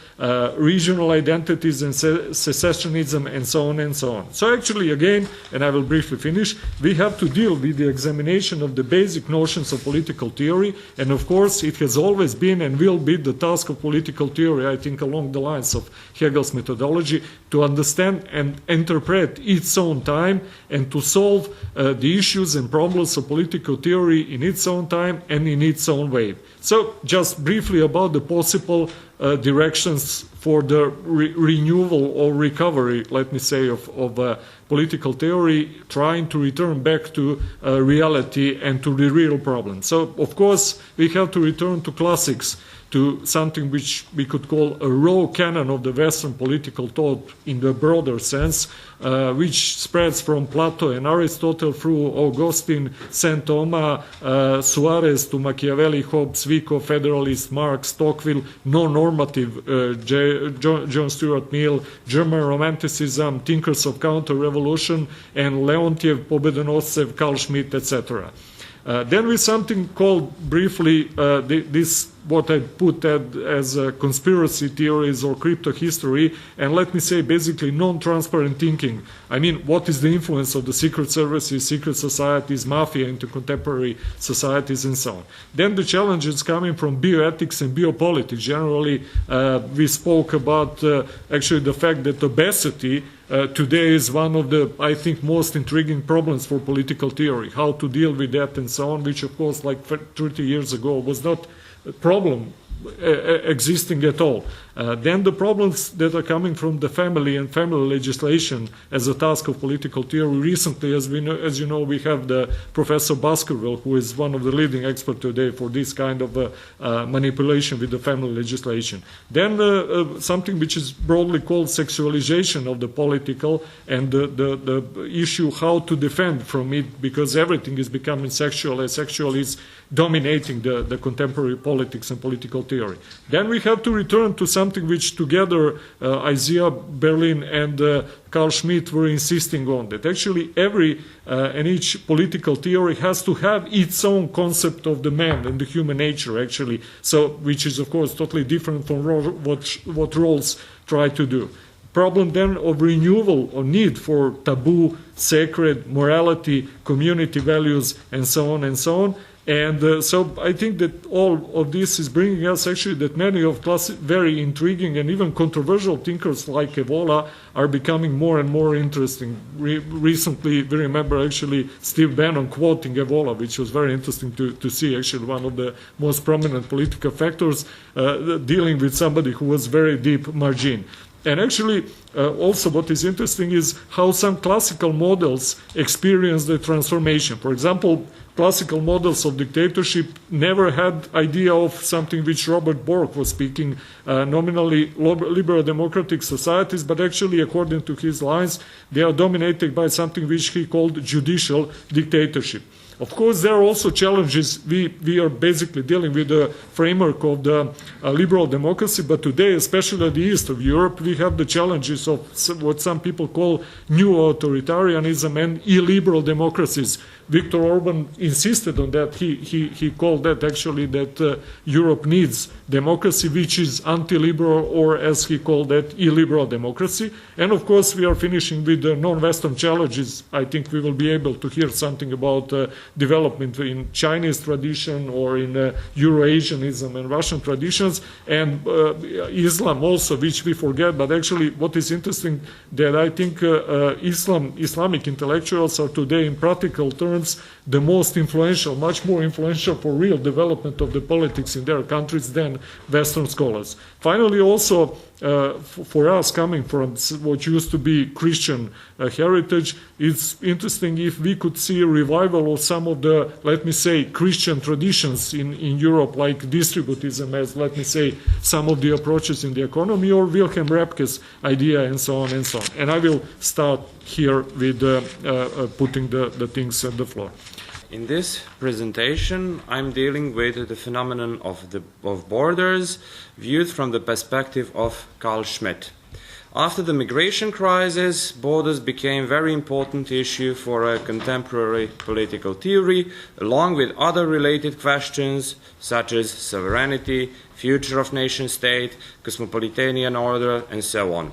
Speaker 1: regional identities and secessionism, and so on and so on. So actually, again, and I will briefly finish, we have to deal with the examination of the basic notions of political theory, and of course it has always been and will be the task of political theory, I think, along the lines of Hegel's methodology, to understand and interpret its own time and to solve the issues and problems of political theory in its own time and in its own way. So just briefly about the possible directions for the renewal or recovery, let me say, of political theory, trying to return back to reality and to the real problem. So, of course, we have to return to classics, to something which we could call a raw canon of the Western political thought in the broader sense, which spreads from Plato and Aristotle through Augustine, St. Thomas, Suarez to Machiavelli, Hobbes, Vico, Federalist, Marx, Tocqueville, non-normative, John Stuart Mill, German Romanticism, thinkers of counter-revolution, and Leontiev, Pobedonoscev, Carl Schmitt, etc. Then with something called briefly this what I put as conspiracy theories or crypto history, and let me say basically non-transparent thinking. I mean, what is the influence of the secret services, secret societies, mafia into contemporary societies and so on. Then the challenges coming from bioethics and biopolitics. Generally, we spoke about actually the fact that obesity today is one of the, I think, most intriguing problems for political theory, how to deal with that and so on, which of course like 30 years ago was not a problem existing at all. Then the problems that are coming from the family and family legislation as a task of political theory. Recently, as you know, we have the Professor Baskerville, who is one of the leading experts today for this kind of manipulation with the family legislation. Then something which is broadly called sexualization of the political, and the issue how to defend from it, because everything is becoming sexual, and sexual is dominating the contemporary politics and political theory. Then we have to return to something which together Isaiah Berlin and Carl Schmitt were insisting on, that actually every and each political theory has to have its own concept of the man and the human nature, actually, so which is of course totally different from what Rawls try to do. Problem then of renewal or need for taboo, sacred, morality, community values, and so on and so on. And so I think that all of this is bringing us actually that many of very intriguing and even controversial thinkers like Evola are becoming more and more interesting. Recently, we remember actually Steve Bannon quoting Evola, which was very interesting to see, actually one of the most prominent political factors dealing with somebody who was very deep margin. And actually, also what is interesting is how some classical models experience the transformation. For example, classical models of dictatorship never had idea of something which Robert Bork was speaking, nominally liberal democratic societies, but actually, according to his lines, they are dominated by something which he called judicial dictatorship. Of course, there are also challenges. We are basically dealing with the framework of the liberal democracy, but today, especially at the east of Europe, we have the challenges of what some people call new authoritarianism and illiberal democracies. Viktor Orban insisted on that. He called that actually that Europe needs democracy which is anti-liberal, or as he called that, illiberal democracy. And of course, we are finishing with the non-Western challenges. I think we will be able to hear something about development in Chinese tradition or in Euro-Asianism and Russian traditions, and Islam also, which we forget. But actually, what is interesting that I think Islamic intellectuals are today in practical terms the most influential, much more influential for real development of the politics in their countries than Western scholars. Finally, also for us coming from what used to be Christian heritage, it's interesting if we could see a revival of some of the, let me say, Christian traditions in Europe, like distributism as, let me say, some of the approaches in the economy, or Wilhelm Röpke's idea, and so on and so on. And I will start here with putting the things on the floor.
Speaker 4: In this presentation, I'm dealing with the phenomenon of borders viewed from the perspective of Carl Schmitt. After the migration crisis, borders became a very important issue for a contemporary political theory, along with other related questions such as sovereignty, future of nation-state, cosmopolitan order, and so on.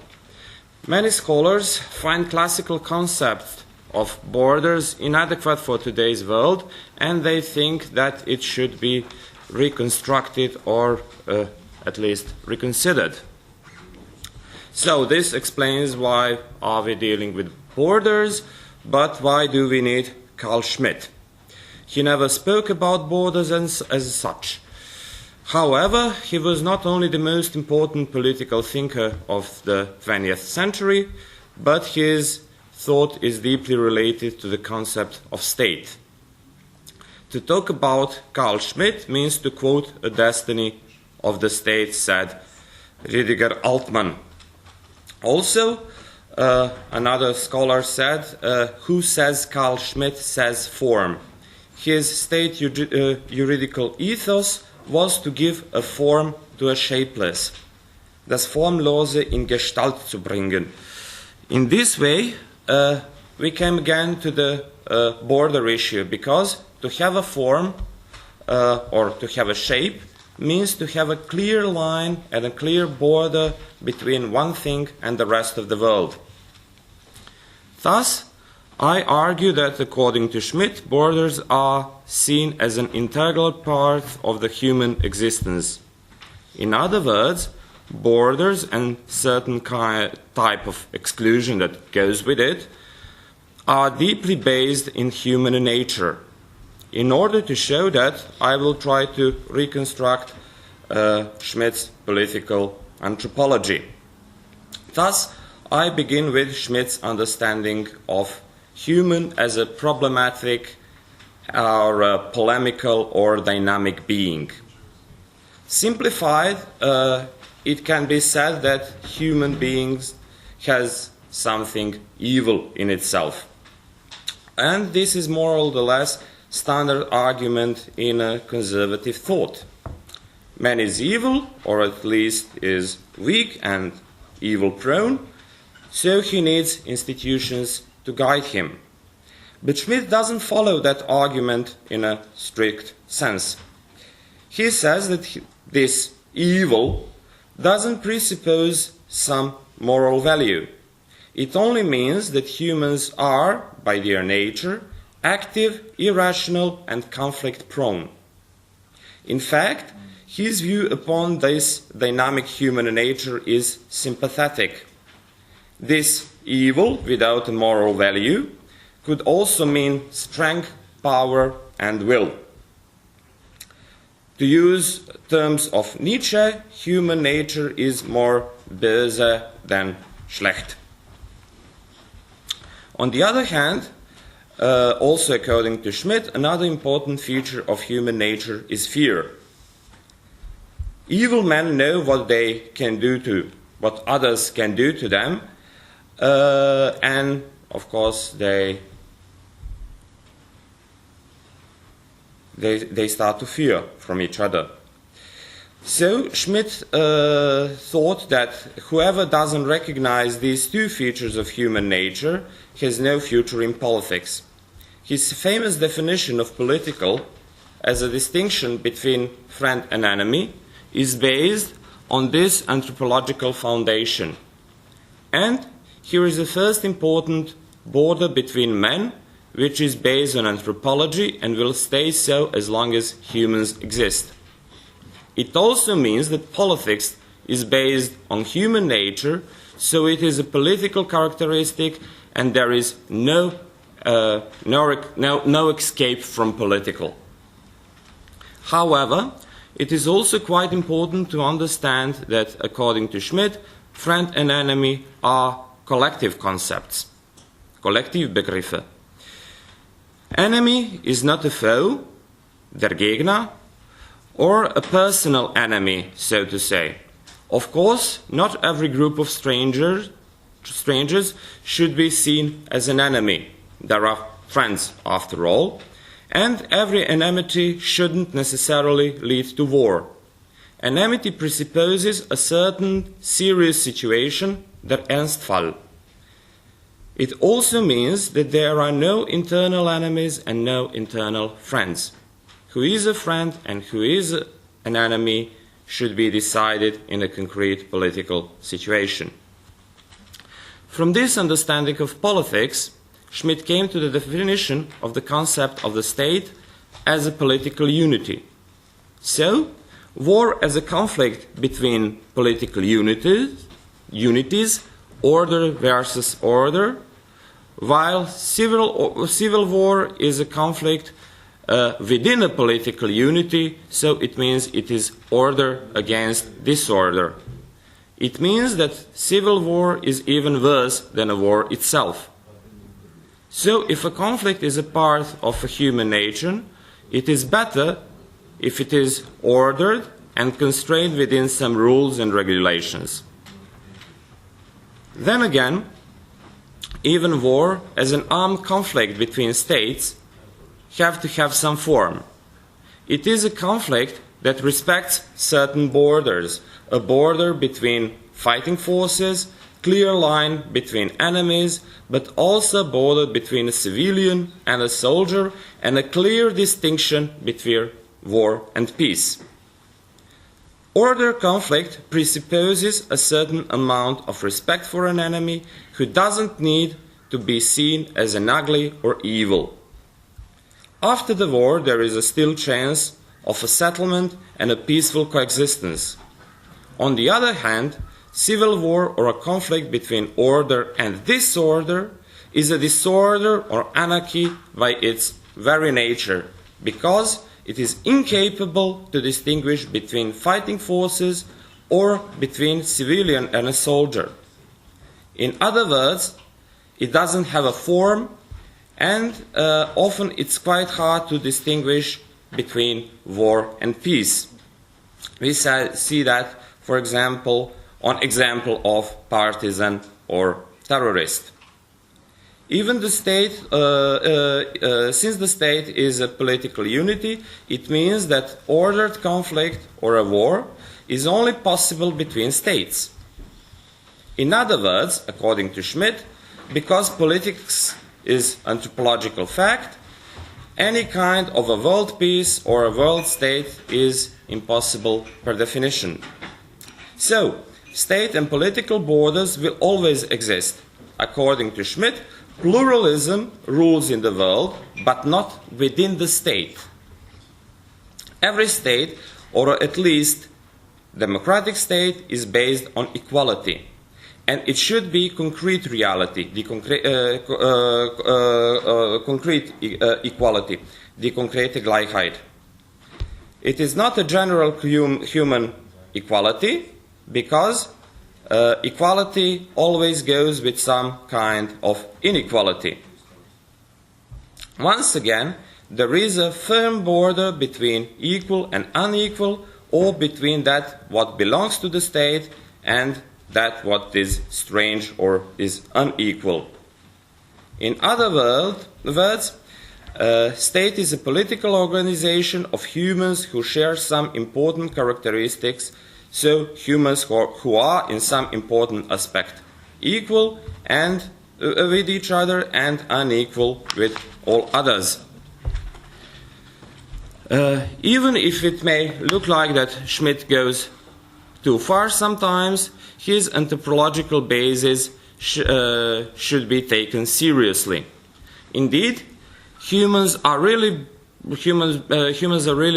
Speaker 4: Many scholars find classical concepts of borders inadequate for today's world, and they think that it should be reconstructed or at least reconsidered. So this explains why are we dealing with borders, but why do we need Carl Schmitt? He never spoke about borders as such. However, he was not only the most important political thinker of the 20th century, but his thought is deeply related to the concept of state. To talk about Carl Schmitt means to quote a destiny of the state, said Rüdiger Altmann. Also, another scholar said, who says Carl Schmitt says form. His state juridical ethos was to give a form to a shapeless, das Formlose in Gestalt zu bringen. In this way, we came again to the border issue, because to have a form or to have a shape, means to have a clear line and a clear border between one thing and the rest of the world. Thus, I argue that, according to Schmitt, borders are seen as an integral part of the human existence. In other words, borders and certain type of exclusion that goes with it are deeply based in human nature. In order to show that, I will try to reconstruct Schmitt's political anthropology. Thus, I begin with Schmitt's understanding of human as a problematic or a polemical or dynamic being. Simplified, it can be said that human beings has something evil in itself. And this is more or less standard argument in a conservative thought. Man is evil, or at least is weak and evil-prone, so he needs institutions to guide him. But Schmitt doesn't follow that argument in a strict sense. He says that this evil doesn't presuppose some moral value. It only means that humans are, by their nature, active, irrational, and conflict-prone. In fact, his view upon this dynamic human nature is sympathetic. This evil, without a moral value, could also mean strength, power, and will. To use terms of Nietzsche, human nature is more böse than schlecht. On the other hand, also according to Schmitt, another important feature of human nature is fear. Evil men know what they can do to, what others can do to them, and of course they start to fear from each other. So Schmitt thought that whoever doesn't recognize these two features of human nature has no future in politics. His famous definition of political as a distinction between friend and enemy is based on this anthropological foundation. And here is the first important border between men, which is based on anthropology and will stay so as long as humans exist. It also means that politics is based on human nature, so it is a political characteristic and there is no escape from political. However, it is also quite important to understand that, according to Schmitt, friend and enemy are collective concepts, Kollektivbegriffe. Enemy is not a foe, der Gegner, or a personal enemy, so to say. Of course, not every group of strangers should be seen as an enemy. There are friends, after all, and every enmity shouldn't necessarily lead to war. Enmity presupposes a certain serious situation, der Ernstfall. It also means that there are no internal enemies and no internal friends. Who is a friend and who is an enemy should be decided in a concrete political situation. From this understanding of politics, Schmitt came to the definition of the concept of the state as a political unity. So, war as a conflict between political unities, order versus order, while civil war is a conflict within a political unity, so it means it is order against disorder. It means that civil war is even worse than a war itself. So if a conflict is a part of a human nature, it is better if it is ordered and constrained within some rules and regulations. Then again, even war as an armed conflict between states have to have some form. It is a conflict that respects certain borders, a border between fighting forces, clear line between enemies, but also a border between a civilian and a soldier, and a clear distinction between war and peace. Order conflict presupposes a certain amount of respect for an enemy who doesn't need to be seen as an ugly or evil. After the war, there is a still chance of a settlement and a peaceful coexistence. On the other hand, civil war or a conflict between order and disorder is a disorder or anarchy by its very nature, because it is incapable to distinguish between fighting forces or between civilian and a soldier. In other words, it doesn't have a form, and often it's quite hard to distinguish between war and peace. We see that, for example, on example of partisan or terrorist. Even the state, since the state is a political unity, it means that ordered conflict or a war is only possible between states. In other words, according to Schmidt, because politics is anthropological fact, any kind of a world peace or a world state is impossible per definition. So, state and political borders will always exist. According to Schmidt, pluralism rules in the world, but not within the state. Every state, or at least democratic state, is based on equality. And it should be concrete reality, the concrete equality, the concrete Gleichheit. It is not a general human equality, because equality always goes with some kind of inequality. Once again, there is a firm border between equal and unequal, or between that what belongs to the state and that what is strange or is unequal. In other words, state is a political organization of humans who share some important characteristics, so humans who are in some important aspect equal and with each other and unequal with all others. Even if it may look like that Schmidt goes too far sometimes, his anthropological basis should be taken seriously. Indeed, humans are really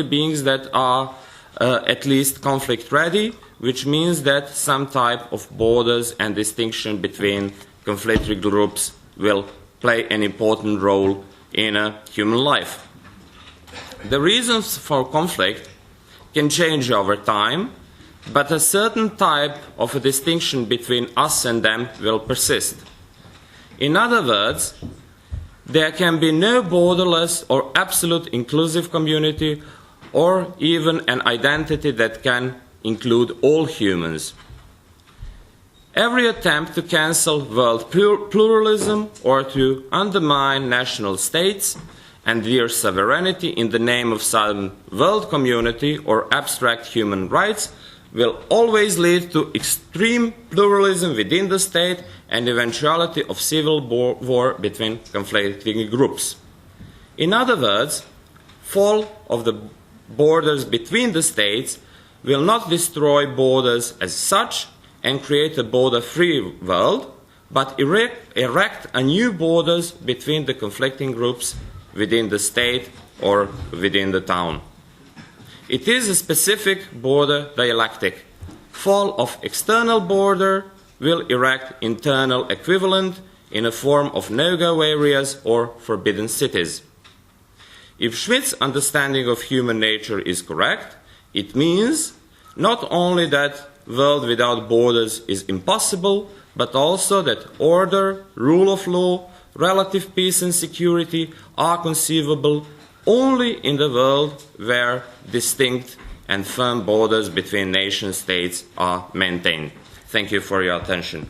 Speaker 4: beings that are at least conflict ready, which means that some type of borders and distinction between conflicted groups will play an important role in a human life. The reasons for conflict can change over time, but a certain type of a distinction between us and them will persist. In other words, there can be no borderless or absolute inclusive community, or even an identity that can include all humans. Every attempt to cancel world pluralism or to undermine national states and their sovereignty in the name of some world community or abstract human rights will always lead to extreme pluralism within the state and eventuality of civil war between conflicting groups. In other words, fall of the borders between the states will not destroy borders as such and create a border-free world, but erect a new borders between the conflicting groups within the state or within the town. It is a specific border dialectic. Fall of external border will erect internal equivalent in a form of no-go areas or forbidden cities. If Schmidt's understanding of human nature is correct, it means not only that world without borders is impossible, but also that order, rule of law, relative peace and security are conceivable only in the world where distinct and firm borders between nation states are maintained. Thank you for your attention.